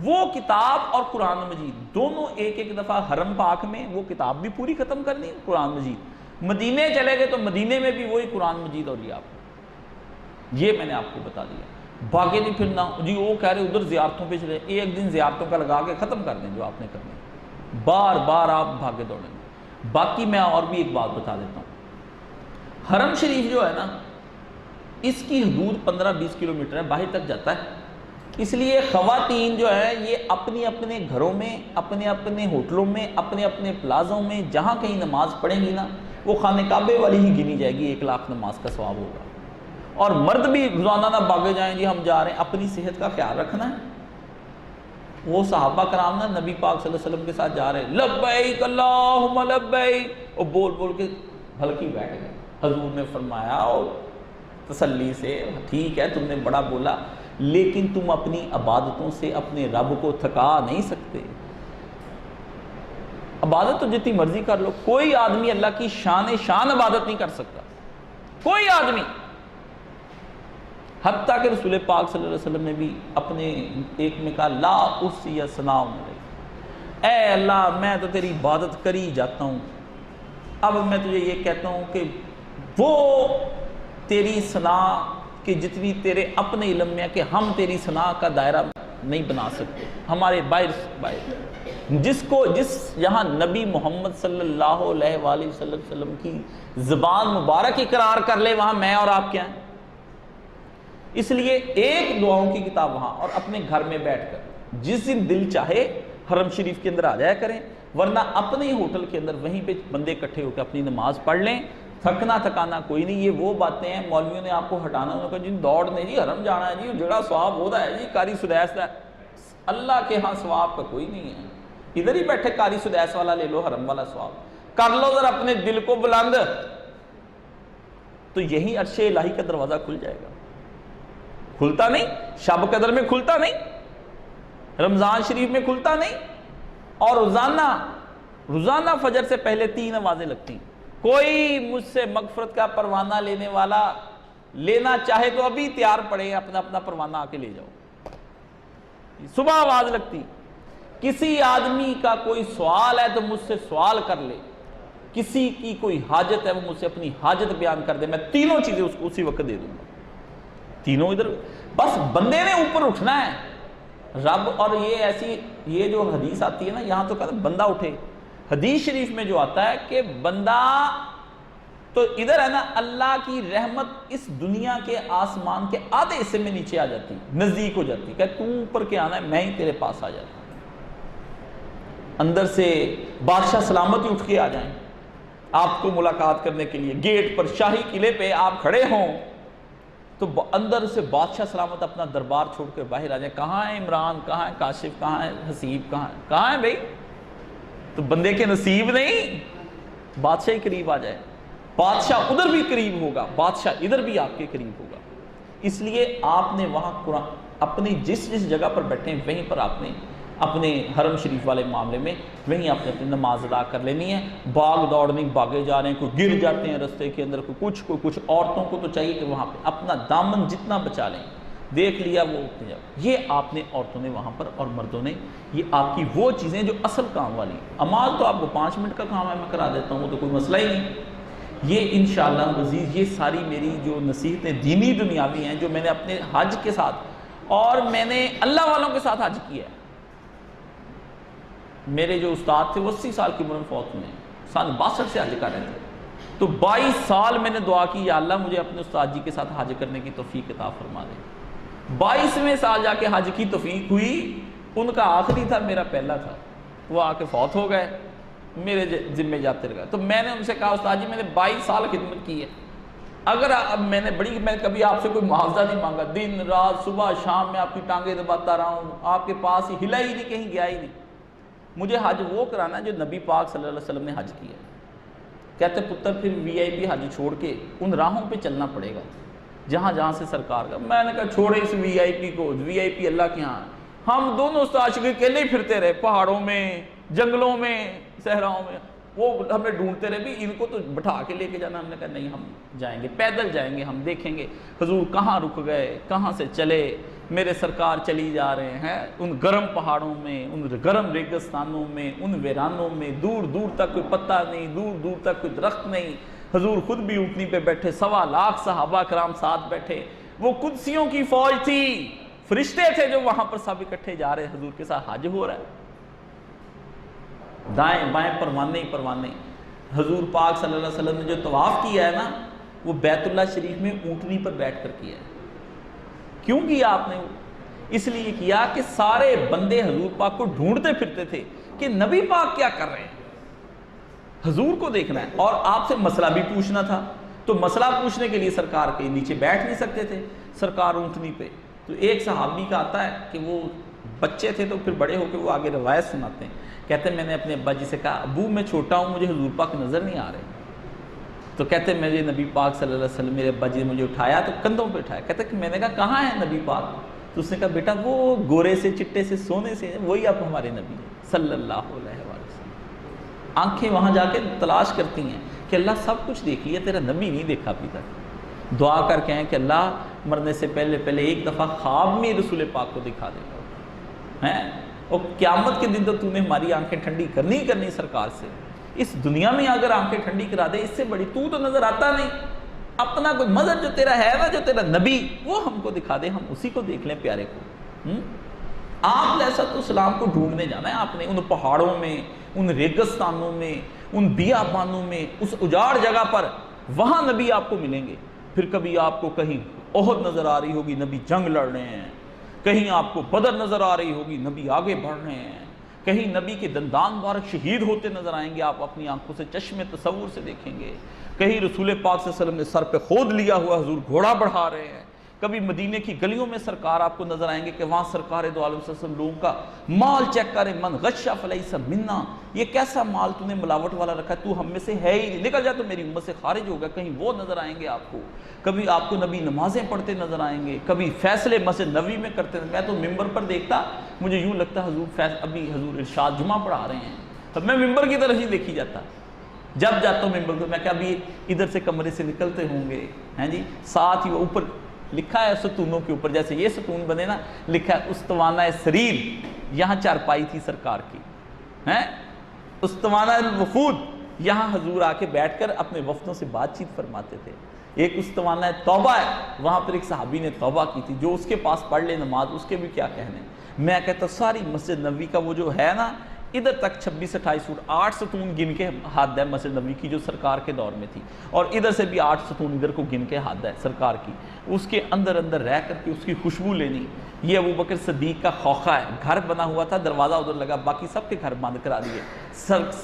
وہ کتاب اور قرآن مجید دونوں ایک ایک دفعہ حرم پاک میں, وہ کتاب بھی پوری ختم کرنی, قرآن مجید, مدینے چلے گئے تو مدینے میں بھی وہی قرآن مجید اور یہ آپ، یہ میں نے آپ کو بتا دیا۔ بھاگے نہیں پھرنا جی، وہ کہہ رہے ادھر زیارتوں پہ چلے، ایک دن زیارتوں کا لگا کے ختم کر دیں جو آپ نے کرنا، بار بار آپ بھاگے دوڑیں۔ باقی میں اور بھی ایک بات بتا دیتا ہوں، حرم شریف جو ہے نا، اس کی حدود 15-20 کلومیٹر ہے، باہر تک جاتا ہے۔ اس لیے خواتین جو ہیں یہ اپنی اپنے گھروں میں، اپنے اپنے ہوٹلوں میں، اپنے اپنے پلازوں میں جہاں کہیں نماز پڑھیں گی نا، وہ خانہ کعبے والی ہی گنی جائے گی، 1 لاکھ نماز کا ثواب ہوگا۔ اور مرد بھی روزانہ نہ بھاگے جائیں جی ہم جا رہے ہیں، اپنی صحت کا خیال رکھنا ہے۔ وہ صحابہ کرام نا نبی پاک صلی اللہ علیہ وسلم کے ساتھ جا رہے ہیں، لبیک اللہم لبیک، اور بول بول کے ہلکی بیٹھ گئے۔ حضور نے فرمایا اور تسلی سے، ٹھیک ہے تم نے بڑا بولا، لیکن تم اپنی عبادتوں سے اپنے رب کو تھکا نہیں سکتے۔ عبادت تو جتنی مرضی کر لو، کوئی آدمی اللہ کی شان عبادت نہیں کر سکتا، کوئی آدمی۔ حتیٰ کہ رسول پاک صلی اللہ علیہ وسلم نے بھی اپنے ایک میں کہا، لا احصی ثناء علیک، اے اللہ میں تو تیری عبادت کری جاتا ہوں، اب میں تجھے یہ کہتا ہوں کہ وہ تیری ثنا کہ جتنی تیرے اپنے علم میں ہے کہ ہم تیری ثنا کا دائرہ نہیں بنا سکتے، ہمارے باہر جس یہاں نبی محمد صلی اللہ علیہ وآلہ وسلم کی زبان مبارک اقرار کر لے، وہاں میں اور آپ کیا ہیں؟ اس لیے ایک دعاؤں کی کتاب وہاں، اور اپنے گھر میں بیٹھ کر جس دن دل چاہے حرم شریف کے اندر آ جایا کریں، ورنہ اپنے ہی ہوٹل کے اندر وہیں پہ بندے اکٹھے ہو کے اپنی نماز پڑھ لیں، تھکنا تھکانا کوئی نہیں۔ یہ وہ باتیں ہیں مولویوں نے آپ کو ہٹانا، انہوں نے کہا جی دوڑ نہیں جی، حرم جانا ہے جی، جڑا ثواب ہوتا ہے جی، قاری سدیس ہے، اللہ کے ہاں ثواب کا کوئی نہیں ہے، ادھر ہی بیٹھے قاری سدیس والا لے لو، حرم والا ثواب کر لو ذرا اپنے دل کو بلند، تو یہی عرش الہی کا دروازہ کھل جائے گا۔ کھلتا نہیں، شب قدر میں کھلتا نہیں، رمضان شریف میں کھلتا نہیں، اور روزانہ فجر سے پہلے 3 نمازیں لگتی ہیں۔ کوئی مجھ سے مغفرت کا پروانہ لینے والا لینا چاہے تو ابھی تیار پڑے، اپنا اپنا پروانہ آ کے لے جاؤ۔ صبح آواز لگتی، کسی آدمی کا کوئی سوال ہے تو مجھ سے سوال کر لے، کسی کی کوئی حاجت ہے وہ مجھ سے اپنی حاجت بیان کر دے، میں تینوں چیزیں اس کو اسی وقت دے دوں گا، تینوں ادھر۔ بس بندے نے اوپر اٹھنا ہے رب، اور یہ جو حدیث آتی ہے نا، یہاں تو کہتا ہے بندہ اٹھے، حدیث شریف میں جو آتا ہے کہ بندہ تو ادھر ہے نا، اللہ کی رحمت اس دنیا کے آسمان کے آدھے حصے میں نیچے آ جاتی، نزدیک ہو جاتی، کہ تو اوپر کے آنا ہے، میں ہی تیرے پاس آ جاتا ہوں۔ اندر سے بادشاہ سلامتی اٹھ کے آ جائیں آپ کو ملاقات کرنے کے لیے، گیٹ پر شاہی قلعے پہ آپ کھڑے ہوں تو اندر سے بادشاہ سلامت اپنا دربار چھوڑ کے باہر آ جائیں، کہاں ہے عمران، کہاں ہے کاشف، کہاں ہے حسیب، کہاں ہے بھائی؟ تو بندے کے نصیب نہیں، بادشاہ ہی قریب آ جائے، بادشاہ ادھر بھی قریب ہوگا، بادشاہ ادھر بھی آپ کے قریب ہوگا۔ اس لیے آپ نے وہاں قرآن اپنی جس جگہ پر بیٹھے ہیں وہیں پر آپ نے اپنے حرم شریف والے معاملے میں وہیں آپ نے اپنی نماز ادا کر لینی ہے۔ باغ دوڑ نہیں، بھاگے جا رہے ہیں، کوئی گر جاتے ہیں رستے کے اندر، کوئی کچھ عورتوں کو تو چاہیے کہ وہاں پہ اپنا دامن جتنا بچا لیں، دیکھ لیا وہ اٹھ جائے، یہ آپ نے عورتوں نے وہاں پر اور مردوں نے، یہ آپ کی وہ چیزیں جو اصل کام والی ہیں۔ عمال تو آپ کو 5 منٹ کا کام ہے، میں کرا دیتا ہوں، وہ تو کوئی مسئلہ ہی نہیں۔ یہ انشاءاللہ عزیز یہ ساری میری جو نصیحتیں دینی دنیاوی ہیں جو میں نے اپنے حج کے ساتھ اور میں نے اللہ والوں کے ساتھ حج کیا ہے۔ میرے جو استاد تھے وہ 80 سال کی عمر میں فوت ہوئے ہیں، سن 62 سے حج کر رہے تھے، تو 22 سال میں نے دعا کی یا اللہ مجھے اپنے استاد جی کے ساتھ حج کرنے کی توفیق عطا فرما دے۔ 22ویں سال جا کے حج کی توفیق ہوئی، ان کا آخری تھا، میرا پہلا تھا، وہ آ کے فوت ہو گئے، میرے ذمہ جاتے رہے۔ تو میں نے ان سے کہا استاد جی میں نے 22 سال خدمت کی ہے، اگر میں نے کبھی آپ سے کوئی معاوضہ نہیں مانگا، دن رات صبح شام میں آپ کی ٹانگیں دباتا رہا ہوں، آپ کے پاس ہی ہلا ہی نہیں، کہیں گیا ہی نہیں، مجھے حج وہ کرانا ہے جو نبی پاک صلی اللہ علیہ وسلم نے حج کیا ہے۔ کہتے پتر پھر VIP حج چھوڑ کے ان راہوں پہ چلنا پڑے گا جہاں جہاں سے سرکار کا۔ میں نے کہا چھوڑے اس VIP کو، VIP اللہ کے ہاں۔ ہم دونوں استاد شاگرد اکیلے ہی پھرتے رہے، پہاڑوں میں، جنگلوں میں، صحراؤں میں، وہ ہمیں ڈھونڈتے رہے بھی ان کو تو بٹھا کے لے کے جانا۔ ہم نے کہا نہیں، ہم جائیں گے، پیدل جائیں گے، ہم دیکھیں گے حضور کہاں رک گئے، کہاں سے چلے، میرے سرکار چلی جا رہے ہیں ان گرم پہاڑوں میں، ان گرم ریگستانوں میں، ان ویرانوں میں، دور دور تک کوئی پتہ نہیں، دور دور تک کوئی درخت نہیں، حضور خود بھی اونٹنی پہ بیٹھے، 1.25 لاکھ صحابہ کرام ساتھ بیٹھے، وہ قدسیوں کی فوج تھی، فرشتے تھے جو وہاں پر سب اکٹھے جا رہے، حضور کے ساتھ حج ہو رہا ہے، دائیں بائیں پروانے ہی پروانے۔ حضور پاک صلی اللہ علیہ وسلم نے جو طواف کیا ہے نا، وہ بیت اللہ شریف میں اونٹنی پر بیٹھ کر کیا ہے۔ کیوں کیا آپ نے؟ اس لیے کیا کہ سارے بندے حضور پاک کو ڈھونڈتے پھرتے تھے کہ نبی پاک کیا کر رہے ہیں، حضور کو دیکھنا ہے، اور آپ سے مسئلہ بھی پوچھنا تھا، تو مسئلہ پوچھنے کے لیے سرکار کے نیچے بیٹھ نہیں سکتے تھے، سرکار اونٹنی پہ۔ تو ایک صحابی کا آتا ہے کہ وہ بچے تھے تو پھر بڑے ہو کے وہ آگے روایت سناتے ہیں، کہتے ہیں میں نے اپنے ابا جی سے کہا ابو میں چھوٹا ہوں، مجھے حضور پاک نظر نہیں آ رہے، تو کہتے ہیں میرے نبی پاک صلی اللہ علیہ وسلم، میرے ابا جی نے مجھے اٹھایا تو کندھوں پہ اٹھایا، کہتے ہیں کہ میں نے کہا کہاں ہے نبی پاک؟ تو اس نے کہا بیٹا وہ گورے سے چٹے سے سونے سے وہی آپ ہمارے نبی ہیں صلی اللہ علیہ وسلم۔ آنکھیں وہاں جا کے تلاش کرتی ہیں کہ اللہ سب کچھ دیکھ لیا، تیرا نبی نہیں دیکھا ابھی تک۔ دعا کر کے ہیں کہ اللہ مرنے سے پہلے ایک دفعہ خواب میں رسول پاک کو دکھا دے گا، ہیں اور قیامت کے دن تو تو نے ہماری آنکھیں ٹھنڈی کرنی سرکار سے، اس دنیا میں اگر آنکھیں ٹھنڈی کرا دے اس سے بڑی تو نظر آتا نہیں، اپنا کوئی مظہر جو تیرا ہے نا، جو تیرا نبی وہ ہم کو دکھا دے، ہم اسی کو دیکھ لیں پیارے کو۔ آپ علیہ السلام کو ڈھونڈنے جانا ہے آپ نے، ان پہاڑوں میں، ان ریگستانوں میں، ان بیابانوں میں، اس اجاڑ جگہ پر، وہاں نبی آپ کو ملیں گے۔ پھر کبھی آپ کو کہیں احد نظر آ رہی ہوگی، نبی جنگ لڑ رہے ہیں، کہیں آپ کو بدر نظر آ رہی ہوگی، نبی آگے بڑھ رہے ہیں، کہیں نبی کے دندان مبارک شہید ہوتے نظر آئیں گے، آپ اپنی آنکھوں سے چشم تصور سے دیکھیں گے، کہیں رسول پاک صلی اللہ علیہ وسلم نے سر پہ خود لیا ہوا حضور گھوڑا بڑھا رہے ہیں، کبھی مدینے کی گلیوں میں سرکار آپ کو نظر آئیں گے کہ وہاں سرکار دو عالم صلی اللہ علیہ وسلم لوگوں کا مال چیک کریں، من غش فلیس منا، یہ کیسا مال تو نے ملاوٹ والا رکھا ہے، تو ہم میں سے ہے ہی نہیں، نکل جا تو میری امت سے خارج ہوگا، کہیں وہ نظر آئیں گے آپ کو، کبھی آپ کو نبی نمازیں پڑھتے نظر آئیں گے، کبھی فیصلے مسجد نبوی میں کرتے، میں تو ممبر پر دیکھتا مجھے یوں لگتا حضور ابھی حضور ارشاد جمعہ پڑھا رہے ہیں، تب میں ممبر کی طرف ہی دیکھی جاتا، جب جاتا ہوں ممبر کو میں کہ ابھی ادھر سے کمرے سے نکلتے ہوں گے، ہیں جی، ساتھ ہی وہ اوپر لکھا ہے ستونوں کے اوپر، جیسے یہ ستون بنے نا، لکھا ہے استوانہ سریر، یہاں چارپائی تھی سرکار کی، ہیں استوانہ الوفود، یہاں حضور آ کے بیٹھ کر اپنے وفدوں سے بات چیت فرماتے تھے۔ ایک استوانہ توبہ ہے، وہاں پر ایک صحابی نے توبہ کی تھی، جو اس کے پاس پڑھ لے نماز اس کے بھی کیا کہنے۔ میں کہتا ساری مسجد نبوی کا وہ جو ہے نا، ادھر تک 26-28 فٹ 8 ستون گن کے حد ہے مسجد نبوی کی جو سرکار کے دور میں تھی، اور ادھر سے بھی 8 ستون ادھر کو گن کے حد ہے سرکار کی، اس کے اندر اندر رہ کر کے اس کی خوشبو لینی۔ یہ ابوبکر صدیق کا خوخہ ہے، گھر بنا ہوا تھا، دروازہ ادھر لگا، باقی سب کے گھر بند کرا دیے،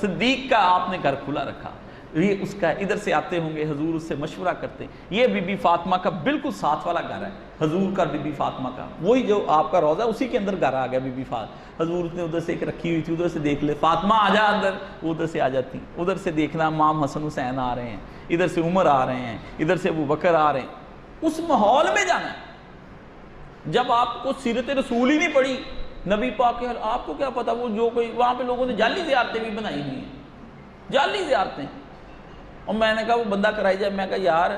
صدیق کا آپ نے گھر کھلا رکھا، یہ اس کا، ادھر سے آتے ہوں گے حضور اس سے مشورہ کرتے ہیں۔ یہ بی بی فاطمہ کا بالکل ساتھ والا گھر ہے حضور کا، بی بی فاطمہ کا، وہی جو آپ کا روضہ ہے اسی کے اندر گھر آ گیا بی بی فاطمہ، حضور نے ادھر سے ایک رکھی ہوئی تھی، ادھر سے دیکھ لے فاطمہ آ جا اندر، وہ ادھر سے آ جاتی، ادھر سے دیکھنا امام حسن حسین آ رہے ہیں، ادھر سے عمر آ رہے ہیں، ادھر سے ابوبکر آ رہے ہیں، اس ماحول میں جانا ہے۔ جب آپ کو سیرت رسول ہی نہیں پڑھی نبی پاک کے، آپ کو کیا پتا وہ جو کوئی وہاں پہ لوگوں نے جعلی زیارتیں بھی بنائی ہوئی ہیں، جعلی زیارتیں، اور میں نے کہا وہ بندہ کرائی جائے، میں کہا یار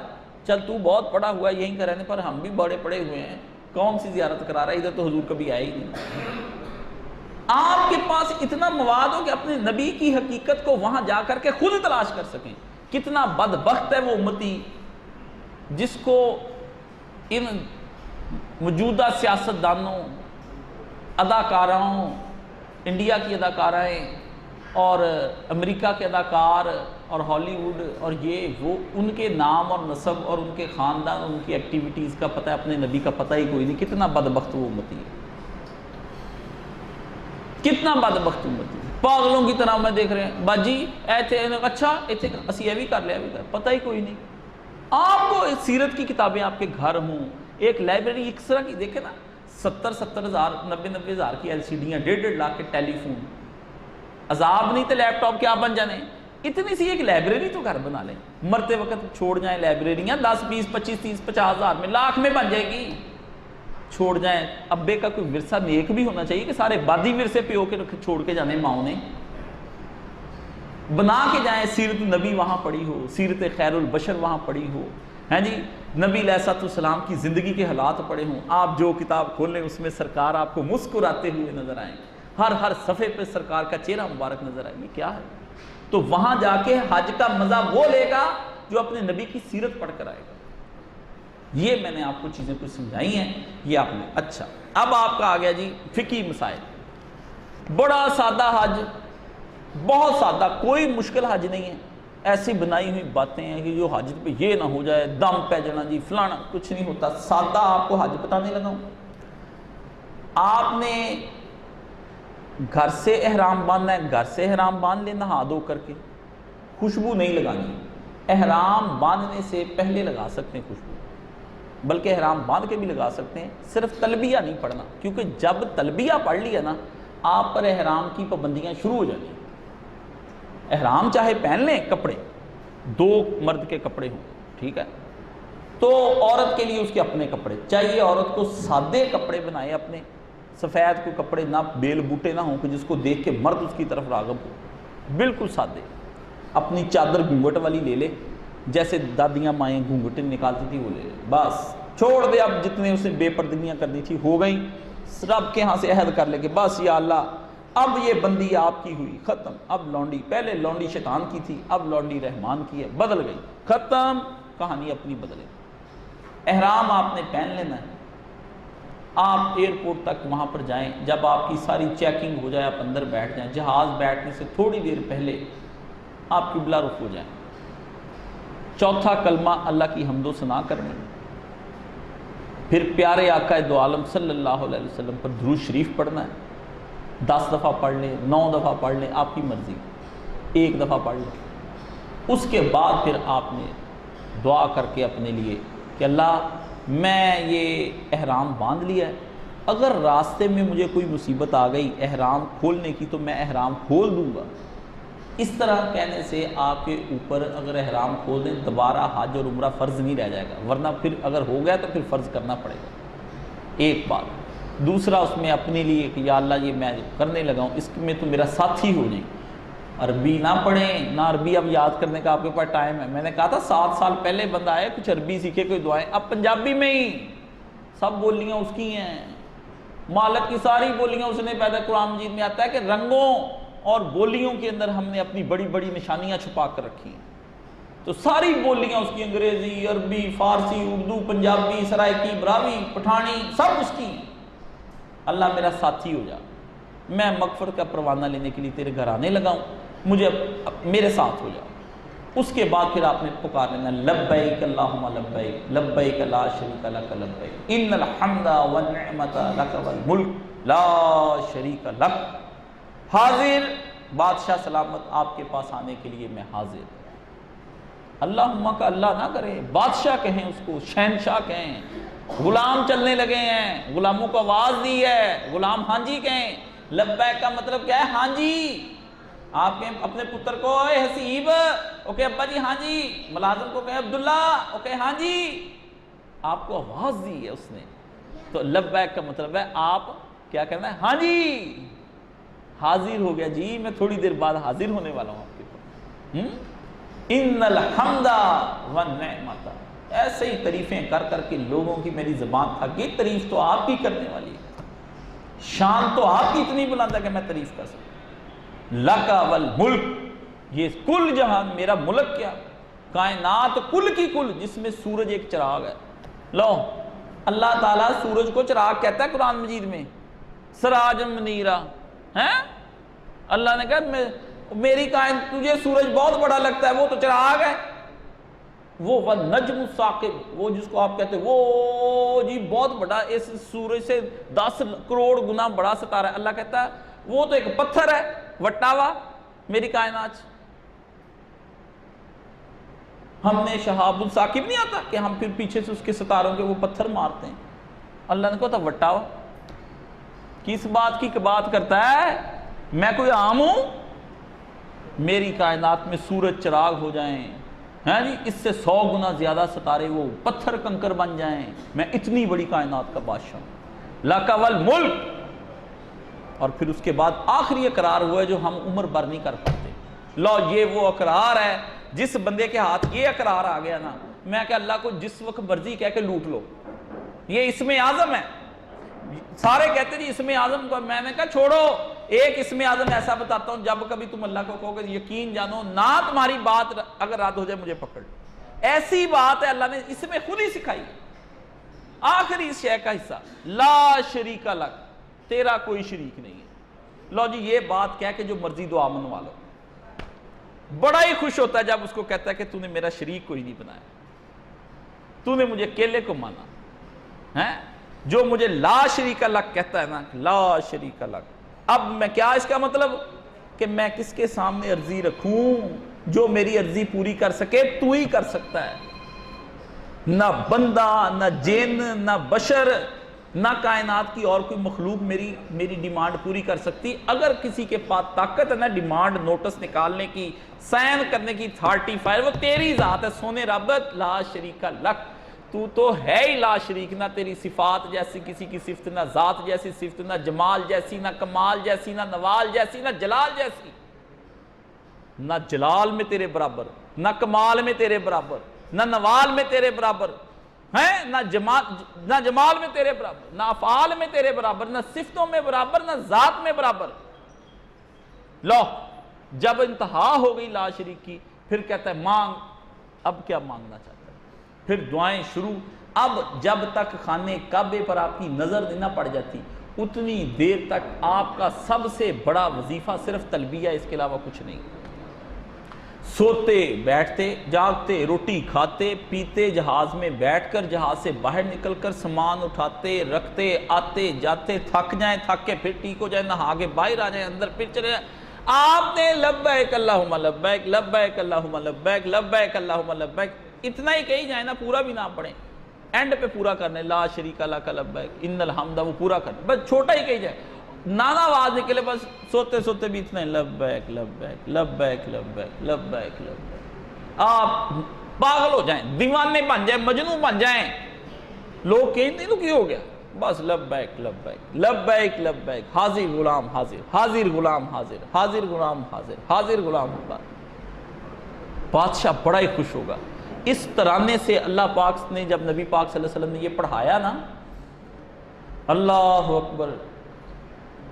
چل تو بہت پڑا ہوا ہے یہیں کرانے پر، ہم بھی بڑے پڑے ہوئے ہیں، کون سی زیارت کرا رہا ہے، ادھر تو حضور کبھی آئے ہی نہیں۔ آپ کے پاس اتنا مواد ہو کہ اپنے نبی کی حقیقت کو وہاں جا کر کے خود تلاش کر سکیں۔ کتنا بدبخت ہے وہ امتی جس کو ان موجودہ سیاستدانوں، اداکاراؤں، انڈیا کی اداکارائیں اور امریکہ کے اداکار اور ہالی ووڈ اور یہ وہ، ان کے نام اور نسب اور ان کے خاندان، ان کی ایکٹیویٹیز کا پتہ ہے، اپنے نبی کا پتہ ہی کوئی نہیں۔ کتنا بدبخت وہ امتی ہے، کتنا بدبخت امتی ہے، پاگلوں کی طرح میں دیکھ رہے ہیں، باجی ایتھے اچھا ایتھے اسی یہ بھی کر لیا بھی کر، پتہ ہی کوئی نہیں۔ آپ کو سیرت کی کتابیں آپ کے گھر ہوں، ایک لائبریری ایک طرح کی دیکھیں نا، 70 ہزار 90 ہزار کی LCDیاں، 1.5 لاکھ کے ٹیلی فون، عذاب نہیں تو لیپ ٹاپ کیا بن جانے، اتنی سی ایک لائبریری تو گھر بنا لیں، مرتے وقت چھوڑ جائیں لائبریریاں 10 20 25 30 50 ہزار میں، لاکھ میں بن جائے گی، چھوڑ جائیں۔ ابے کا کوئی ورثہ نیک بھی ہونا چاہیے کہ سارے بادی ورثے پہ ہو کے چھوڑ کے جانے ماؤں نے، بنا کے جائیں، سیرت نبی وہاں پڑھی ہو، سیرت خیر البشر وہاں پڑھی ہو، ہیں جی، نبی علیہ السلام کی زندگی کے حالات پڑے ہوں، آپ جو کتاب کھولیں اس میں سرکار آپ کو مسکراتے ہوئے نظر آئیں، ہر صفحے پہ سرکار کا چہرہ مبارک نظر آئے، یہ کیا ہے؟ تو وہاں جا کے حج کا مزہ وہ لے گا جو اپنے نبی کی سیرت پڑھ کر آئے گا۔ یہ میں نے آپ کو چیزیں کچھ سمجھائی ہیں، یہ آپ نے۔ اچھا، اب آپ کا آ گیا جی فقہی مسائل۔ بڑا سادہ حج، بہت سادہ، کوئی مشکل حج نہیں ہے، ایسی بنائی ہوئی باتیں ہیں کہ جو حج پہ یہ نہ ہو جائے، دم پہ جانا جی فلانا، کچھ نہیں ہوتا، سادہ آپ کو حج بتانے لگا ہوں۔ آپ نے گھر سے احرام باندھنا ہے، گھر سے احرام باندھ لے نہا دھو کر کے، خوشبو نہیں لگانی، احرام باندھنے سے پہلے لگا سکتے ہیں خوشبو، بلکہ احرام باندھ کے بھی لگا سکتے ہیں، صرف تلبیہ نہیں پڑھنا، کیونکہ جب تلبیہ پڑھ لیا نا آپ پر احرام کی پابندیاں شروع ہو جاتی ہیں۔ احرام چاہے پہن لیں کپڑے، 2 مرد کے کپڑے ہوں، ٹھیک ہے، تو عورت کے لیے اس کے اپنے کپڑے چاہیے، عورت کو سادے کپڑے بنائے اپنے، سفید کو کپڑے نہ بیل بوٹے نہ ہوں کہ جس کو دیکھ کے مرد اس کی طرف راغب ہو، بالکل سادے۔ اپنی چادر گھونگھٹ والی لے لے، جیسے دادیاں مائیں گھونگھٹ نکالتی تھی وہ لے لے، بس چھوڑ دے، اب جتنے اسے بے پردگیاں کرنی تھی ہو گئیں، رب کے ہاں سے عہد کر لے کہ بس یا اللہ اب یہ بندی آپ کی ہوئی، ختم، اب لونڈی، پہلے لونڈی شیطان کی تھی، اب لونڈی رحمان کی ہے، بدل گئی، ختم، کہانی اپنی بدلے۔ احرام آپ نے پہن لینا ہے، آپ ایئرپورٹ تک وہاں پر جائیں، جب آپ کی ساری چیکنگ ہو جائے آپ اندر بیٹھ جائیں، جہاز بیٹھنے سے تھوڑی دیر پہلے آپ قبلہ رخ ہو جائیں، چوتھا کلمہ اللہ کی حمد و ثنا کرنی، پھر پیارے آقا دو عالم صلی اللہ علیہ وسلم پر درود شریف پڑھنا ہے، 10 دفعہ پڑھ لیں، 9 دفعہ پڑھ لیں، آپ کی مرضی، 1 دفعہ پڑھ لیں۔ اس کے بعد پھر آپ نے دعا کر کے اپنے لیے کہ اللہ میں یہ احرام باندھ لیا ہے، اگر راستے میں مجھے کوئی مصیبت آ گئی احرام کھولنے کی تو میں احرام کھول دوں گا۔ اس طرح کہنے سے آپ کے اوپر اگر احرام کھول دیں دوبارہ حج اور عمرہ فرض نہیں رہ جائے گا، ورنہ پھر اگر ہو گیا تو پھر فرض کرنا پڑے گا، ایک بات۔ دوسرا اس میں اپنے لیے کہ یا اللہ یہ میں کرنے لگا ہوں اس میں تو میرا ساتھی ہو جائے، عربی نہ پڑھیں، نہ عربی اب یاد کرنے کا آپ کے پاس ٹائم ہے، میں نے کہا تھا 7 سال پہلے بندہ آئے کچھ عربی سیکھے کوئی دعائیں، اب پنجابی میں ہی سب بولیاں اس کی ہیں، مالک کی ساری بولیاں اس نے پیدا، قرآن مجید میں آتا ہے کہ رنگوں اور بولیوں کے اندر ہم نے اپنی بڑی بڑی نشانیاں چھپا کر رکھی ہیں، تو ساری بولیاں اس کی، انگریزی، عربی، فارسی، اردو، پنجابی، سرائکی، براوی، پٹھانی، سب اس کی ہیں۔ اللہ میرا ساتھی ہو جا، میں مغفرت کا پروانہ لینے کے لیے تیرے گھر آنے لگا ہوں، مجھے میرے ساتھ ہو جا۔ اس کے بعد پھر آپ نے پکار لینا لبیک اللہم لبیک لبیک لا شریک لک لبیک ان الحمد والنعمت لک والملک لا شریک لک، حاضر بادشاہ سلامت آپ کے پاس آنے کے لیے میں حاضر۔ اللہم کا اللہ نہ کرے، بادشاہ کہیں اس کو، شہنشاہ کہیں، غلام چلنے لگے ہیں، غلاموں کو آواز دی ہے، غلام ہاں جی کہیں۔ لبیک کا مطلب کیا ہے؟ ہاں جی، آپ کہیں اپنے پتر کو اے حسیب، اوکے ابا جی ہاں جی، ملازم کو کہیں عبداللہ، اوکے ہاں جی، آپ کو آواز دی ہے اس نے، تو لبیک کا مطلب ہے آپ کیا کرنا ہے؟ ہاں جی، حاضر ہو گیا جی، میں تھوڑی دیر بعد حاضر ہونے والا ہوں آپ کے پاس۔ ان الحمد والنعمت، ایسے ہی تعریفیں کر کر کے لوگوں کی میری زبان تھک گئی، تعریف تو آپ کی کرنے والی ہے، شان تو آپ کی اتنی بلند ہے کہ میں تعریف کر سکتا۔ لک والملک، یہ کل جہان میرا ملک، کیا کائنات کل کی کل، جس میں سورج ایک چراغ ہے۔ لو اللہ تعالیٰ سورج کو چراغ کہتا ہے قرآن مجید میں، سراج منیرہ ہے، اللہ نے کہا میری کائنات، تجھے سورج بہت بڑا لگتا ہے، وہ تو چراغ ہے، وہ والنجم الثاقب، وہ جس کو آپ کہتے ہیں وہ جی بہت بڑا، اس سورج سے 10 کروڑ گنا بڑا ستارہ ہے، اللہ کہتا ہے وہ تو ایک پتھر ہے وٹاوا میری کائنات۔ ہم نے شہاب الثاقب نہیں آتا کہ ہم پھر پیچھے سے اس کے ستاروں کے وہ پتھر مارتے ہیں، اللہ نے کہا تھا وٹاوا، کس بات کی بات کرتا ہے، میں کوئی عام ہوں؟ میری کائنات میں سورج چراغ ہو جائیں ہیں جی، اس سے 100 گنا زیادہ ستارے وہ پتھر کنکر بن جائیں، میں اتنی بڑی کائنات کا بادشاہ ہوں۔ لک والملک، اور پھر اس کے بعد آخری اقرار ہوا ہے جو ہم عمر بھر نہیں کر پاتے۔ لو یہ وہ اقرار ہے، جس بندے کے ہاتھ یہ اقرار آ گیا نا، میں کہ اللہ کو جس وقت مرضی کہہ کے لوٹ لو، یہ اسم اعظم ہے۔ سارے کہتے جی اسم اعظم کو، میں نے کہا چھوڑو، ایک اسم اعظم ایسا بتاتا ہوں جب کبھی تم اللہ کو کہو گے یقین جانو نہ تمہاری بات اگر رد ہو جائے مجھے پکڑ، ایسی بات ہے اللہ نے اس میں خود ہی سکھائی۔ آخری اس شے کا حصہ، لا شریک لک، تیرا کوئی شریک نہیں ہے۔ لو جی یہ بات کہہ کے جو مرضی دعا منوا لو، بڑا ہی خوش ہوتا ہے جب اس کو کہتا ہے کہ تو نے میرا شریک کوئی نہیں بنایا، تو نے مجھے اکیلے کو مانا ہے۔ جو مجھے لا شریک لک کہتا ہے نا، لا شریک لک، اب میں کیا اس کا مطلب کہ میں کس کے سامنے عرضی رکھوں؟ جو میری عرضی پوری کر سکے تو ہی کر سکتا ہے، نہ بندہ، نہ جن، نہ بشر، نہ کائنات کی اور کوئی مخلوق میری ڈیمانڈ پوری کر سکتی۔ اگر کسی کے پاس طاقت ہے نا ڈیمانڈ نوٹس نکالنے کی، سائن کرنے کی، 35، وہ تیری ذات ہے سونے رب، لا شریک لک، تو تو ہے ہی لا شریک، نہ تیری صفات جیسی کسی کی صفت، نہ ذات جیسی صفت، نہ جمال جیسی، نہ کمال جیسی، نہ نوال جیسی، نہ جلال جیسی، نہ جلال میں تیرے برابر، نہ کمال میں تیرے برابر، نہ نوال میں تیرے برابر ہیں، نہ جمال میں تیرے برابر، نہ افعال میں تیرے برابر، نہ صفتوں میں برابر، نہ ذات میں برابر۔ لو جب انتہا ہو گئی لا شریک کی، پھر کہتا ہے مانگ، اب کیا مانگنا چاہتا ہے؟ پھر دعائیں شروع۔ اب جب تک خانے کعبے پر آپ کی نظر نہ پڑ جاتی اتنی دیر تک آپ کا سب سے بڑا وظیفہ صرف تلبیہ، اس کے علاوہ کچھ نہیں۔ سوتے بیٹھتے جاگتے، روٹی کھاتے پیتے، جہاز میں بیٹھ کر، جہاز سے باہر نکل کر، سامان اٹھاتے رکھتے، آتے جاتے، تھک جائیں، تھک کے پھر ٹھیک ہو جائیں، نہا کے باہر آ جائیں، اندر پھر چلے جائیں، آپ نے لبیک اللہم لبیک، لبیک اللہم لبیک، لبیک اللہم لبیک اتنا ہی کہی جائیں نا، پورا بھی نہ پڑھیں، اینڈ پہ پورا کرنے، لا شریک لک لبیک ان الحمد، وہ پورا کرنے، بس چھوٹا ہی کہی جائے، نانا آواز نکلے، بس سوتے سوتے بھی اتنا ہی لبیک لبیک لبیک لبیک لبیک لبیک، آپ پاگل ہو جائیں، دیوانے بن جائیں، مجنون بن جائیں، لوگ کہیں تو کی ہو گیا، بس لبیک لبیک لبیک لبیک، حاضر غلام حاضر، حاضر غلام حاضر، حاضر غلام حاضر، حاضر غلام حاضر۔ بادشاہ بڑا ہی خوش ہوگا۔ اس ترانے سے اللہ پاک نے جب نبی پاک صلی اللہ علیہ وسلم نے یہ پڑھایا نا، اللہ اکبر،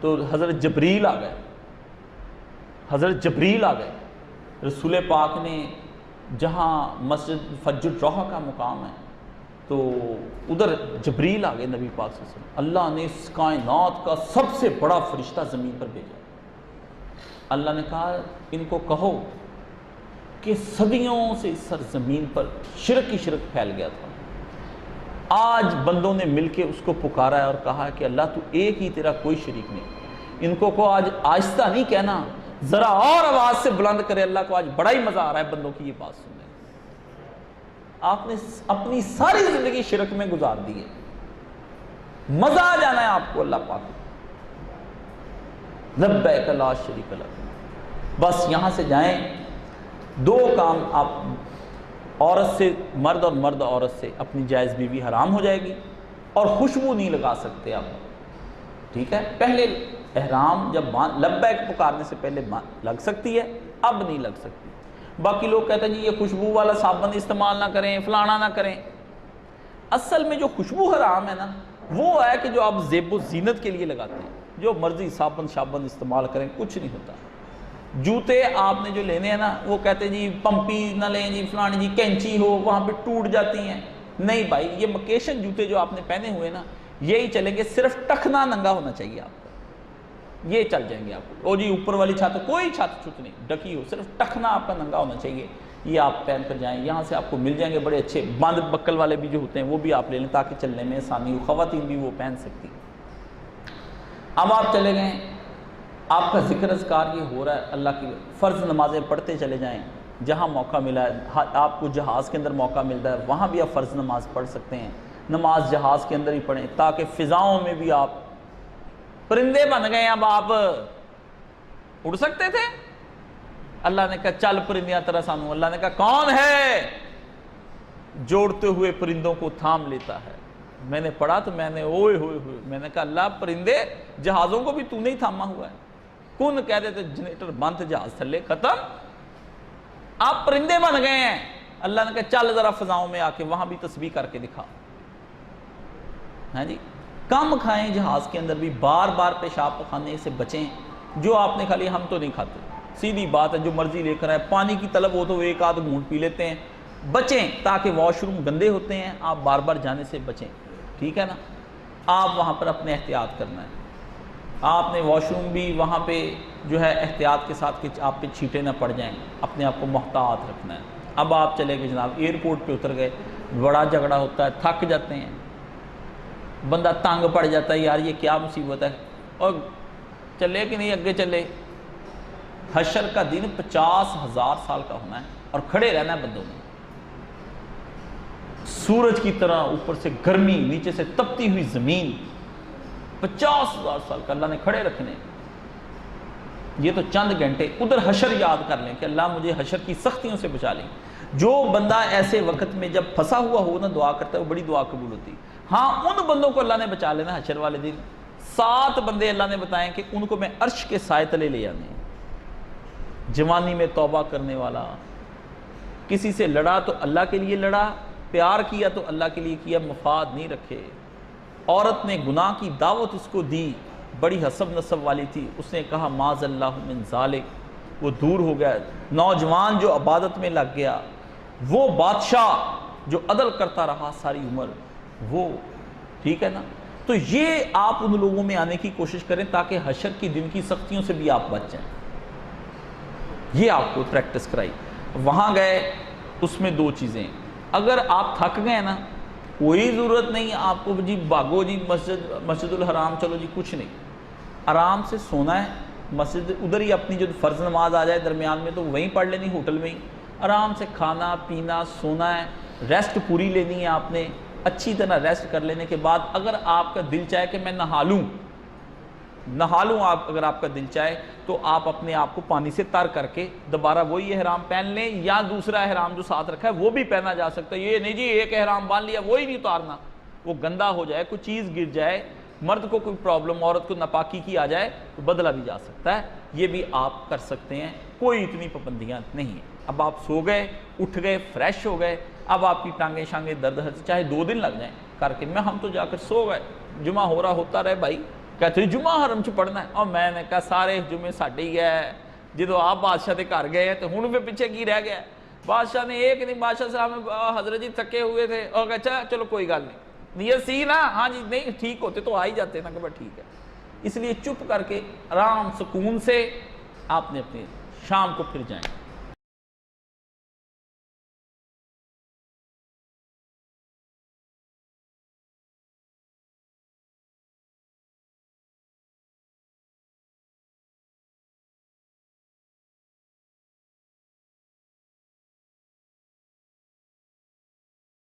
تو حضرت جبریل آ گئے، حضرت جبریل آ گئے۔ رسول پاک نے جہاں مسجد فجر الروحہ کا مقام ہے تو ادھر جبریل آ گئے نبی پاک صلی اللہ علیہ وسلم۔ اللہ نے اس کائنات کا سب سے بڑا فرشتہ زمین پر بھیجا۔ اللہ نے کہا ان کو کہو کہ صدیوں سے اس سرزمین پر شرک ہی شرک پھیل گیا تھا، آج بندوں نے مل کے اس کو پکارا ہے اور کہا کہ اللہ تو ایک ہی، تیرا کوئی شریک نہیں۔ ان کو آج آہستہ نہیں کہنا، ذرا اور آواز سے بلند کرے، اللہ کو آج بڑا ہی مزہ آ رہا ہے بندوں کی یہ بات سننے۔ آپ نے اپنی ساری زندگی شرک میں گزار دی ہے، مزہ آ جانا ہے آپ کو اللہ پاک۔ لبیک لا شریک لک، بس یہاں سے جائیں، دو کام آپ، عورت سے مرد اور مرد عورت سے اپنی جائز بیوی حرام ہو جائے گی، اور خوشبو نہیں لگا سکتے آپ، ٹھیک ہے؟ پہلے احرام جب لبیک پکارنے سے پہلے لگ سکتی ہے، اب نہیں لگ سکتی۔ باقی لوگ کہتے ہیں جی یہ خوشبو والا صابن استعمال نہ کریں، فلانا نہ کریں۔ اصل میں جو خوشبو حرام ہے نا وہ ہے کہ جو آپ زیب و زینت کے لیے لگاتے ہیں، جو مرضی صابن شابن استعمال کریں کچھ نہیں ہوتا۔ جوتے آپ نے جو لینے ہیں نا وہ کہتے ہیں جی پمپی نہ لیں جی، فلانی جی کینچی ہو وہاں پہ ٹوٹ جاتی ہیں، نہیں بھائی، یہ مکیشن جوتے جو آپ نے پہنے ہوئے نا یہی چلیں گے، صرف ٹخنا ننگا ہونا چاہیے آپ کو، یہ چل جائیں گے آپ کو۔ او جی اوپر والی چھت، کوئی چھت چھت نہیں ڈکی ہو، صرف ٹخنا آپ کا ننگا ہونا چاہیے، یہ آپ پہن کر جائیں۔ یہاں سے آپ کو مل جائیں گے بڑے اچھے بند بکل والے بھی جو ہوتے ہیں وہ بھی آپ لے لیں تاکہ چلنے میں آسانی ہو، خواتین بھی وہ پہن سکتی۔ اب آپ چلے گئے، آپ کا ذکر اذکار یہ ہو رہا ہے، اللہ کی فرض نمازیں پڑھتے چلے جائیں، جہاں موقع ملا ہے، آپ کو جہاز کے اندر موقع ملتا ہے وہاں بھی آپ فرض نماز پڑھ سکتے ہیں، نماز جہاز کے اندر ہی پڑھیں تاکہ فضاؤں میں بھی آپ پرندے بن گئے۔ اب آپ اڑ سکتے تھے، اللہ نے کہا چل پرندیاں طرح سانو، اللہ نے کہا کون ہے جوڑتے ہوئے پرندوں کو تھام لیتا ہے؟ میں نے پڑھا تو میں نے اوئے ہوئے ہوئے، میں نے کہا اللہ پرندے جہازوں کو بھی تو نہیں تھاما ہوا ہے، کون کہہ دیتے جنریٹر بند، جہاز تھلے ختم، آپ پرندے بن گئے ہیں۔ اللہ نے کہا چل ذرا فضاؤں میں آ کے وہاں بھی تسبیح کر کے دکھا. ہاں جی, کم کھائیں جہاز کے اندر بھی, بار بار پیشاب پخانے سے بچیں. جو آپ نے کھا لیا ہم تو نہیں کھاتے, سیدھی بات ہے, جو مرضی لے کر آئے, پانی کی طلب ہو تو ایک آدھ گھونٹ پی لیتے ہیں. بچیں, تاکہ واش روم گندے ہوتے ہیں, آپ بار بار جانے سے بچیں. ٹھیک ہے نا, آپ وہاں پر اپنے احتیاط کرنا ہے. آپ نے واش روم بھی وہاں پہ جو ہے احتیاط کے ساتھ کہ آپ پہ چھینٹے نہ پڑ جائیں, اپنے آپ کو محتاط رکھنا ہے. اب آپ چلے گئے جناب, ایئرپورٹ پہ اتر گئے, بڑا جھگڑا ہوتا ہے, تھک جاتے ہیں, بندہ تنگ پڑ جاتا ہے, یار یہ کیا مصیبت ہے, اور چلے کہ نہیں اگے چلے. حشر کا دن 50,000 سال کا ہونا ہے اور کھڑے رہنا ہے بندوں نے, سورج کی طرح اوپر سے گرمی, نیچے سے تپتی ہوئی زمین, 50,000 سال کا اللہ نے کھڑے رکھنے. یہ تو چند گھنٹے. ادھر حشر یاد کر لیں کہ اللہ مجھے حشر کی سختیوں سے بچا لیں. جو بندہ ایسے وقت میں جب پھنسا ہوا ہو نا دعا کرتا ہے, وہ بڑی دعا قبول ہوتی. ہاں, ان بندوں کو اللہ نے بچا لینا حشر والے دن. 7 بندے اللہ نے بتائیں کہ ان کو میں عرش کے سائے تلے لے جانے. جوانی میں توبہ کرنے والا, کسی سے لڑا تو اللہ کے لیے لڑا, پیار کیا تو اللہ کے لیے کیا, مفاد نہیں رکھے. عورت نے گناہ کی دعوت اس کو دی, بڑی حسب نسب والی تھی, اس نے کہا معاذ اللہ من ذالک, وہ دور ہو گیا. نوجوان جو عبادت میں لگ گیا, وہ بادشاہ جو عدل کرتا رہا ساری عمر, وہ. ٹھیک ہے نا, تو یہ آپ ان لوگوں میں آنے کی کوشش کریں تاکہ حشر کی دن کی سختیوں سے بھی آپ بچ جائیں. یہ آپ کو پریکٹس کرائی. وہاں گئے, اس میں 2 چیزیں. اگر آپ تھک گئے نا, کوئی ضرورت نہیں آپ کو جی بھاگو جی مسجد الحرام چلو جی, کچھ نہیں, آرام سے سونا ہے. مسجد ادھر ہی اپنی جو فرض نماز آ جائے درمیان میں تو وہیں پڑھ لینی, ہوٹل میں ہی آرام سے کھانا پینا سونا ہے. ریسٹ پوری لینی ہے آپ نے. اچھی طرح ریسٹ کر لینے کے بعد اگر آپ کا دل چاہے کہ میں نہا لوں آپ, اگر آپ کا دل چاہے تو آپ اپنے آپ کو پانی سے تر کر کے دوبارہ وہی احرام پہن لیں, یا دوسرا احرام جو ساتھ رکھا ہے وہ بھی پہنا جا سکتا ہے. یہ نہیں جی ایک احرام باندھ لیا وہی نہیں اتارنا, وہ گندا ہو جائے, کوئی چیز گر جائے, مرد کو کوئی پرابلم, عورت کو ناپاکی کی آ جائے تو بدلا بھی جا سکتا ہے. یہ بھی آپ کر سکتے ہیں, کوئی اتنی پابندیاں نہیں ہیں. اب آپ سو گئے, اٹھ گئے, فریش ہو گئے, اب آپ کی ٹانگیں شانگیں درد ہے, چاہے 2 دن لگ جائیں کر کے. ہم تو جا کر سو گئے, جمعہ ہو رہا ہوتا رہے بھائی, کہتے ہیں جمعہ حرم چ پڑھنا ہے. اور میں نے کہا سارے جمعے ساڈے ہی ہے, جدو آپ بادشاہ کے گھر گئے تو ہوں پہ پیچھے کی رہ گیا. بادشاہ نے ایک نہیں, بادشاہ صاحب حضرت جی تھکے ہوئے تھے, اور اچھا چلو کوئی گل نہیں, نیت سی نا, ہاں جی نہیں ٹھیک ہوتے تو آ ہی جاتے نا, کہ بھائی ٹھیک ہے. اس لیے چپ کر کے آرام سکون سے آپ نے اپنی شام کو پھر جائیں.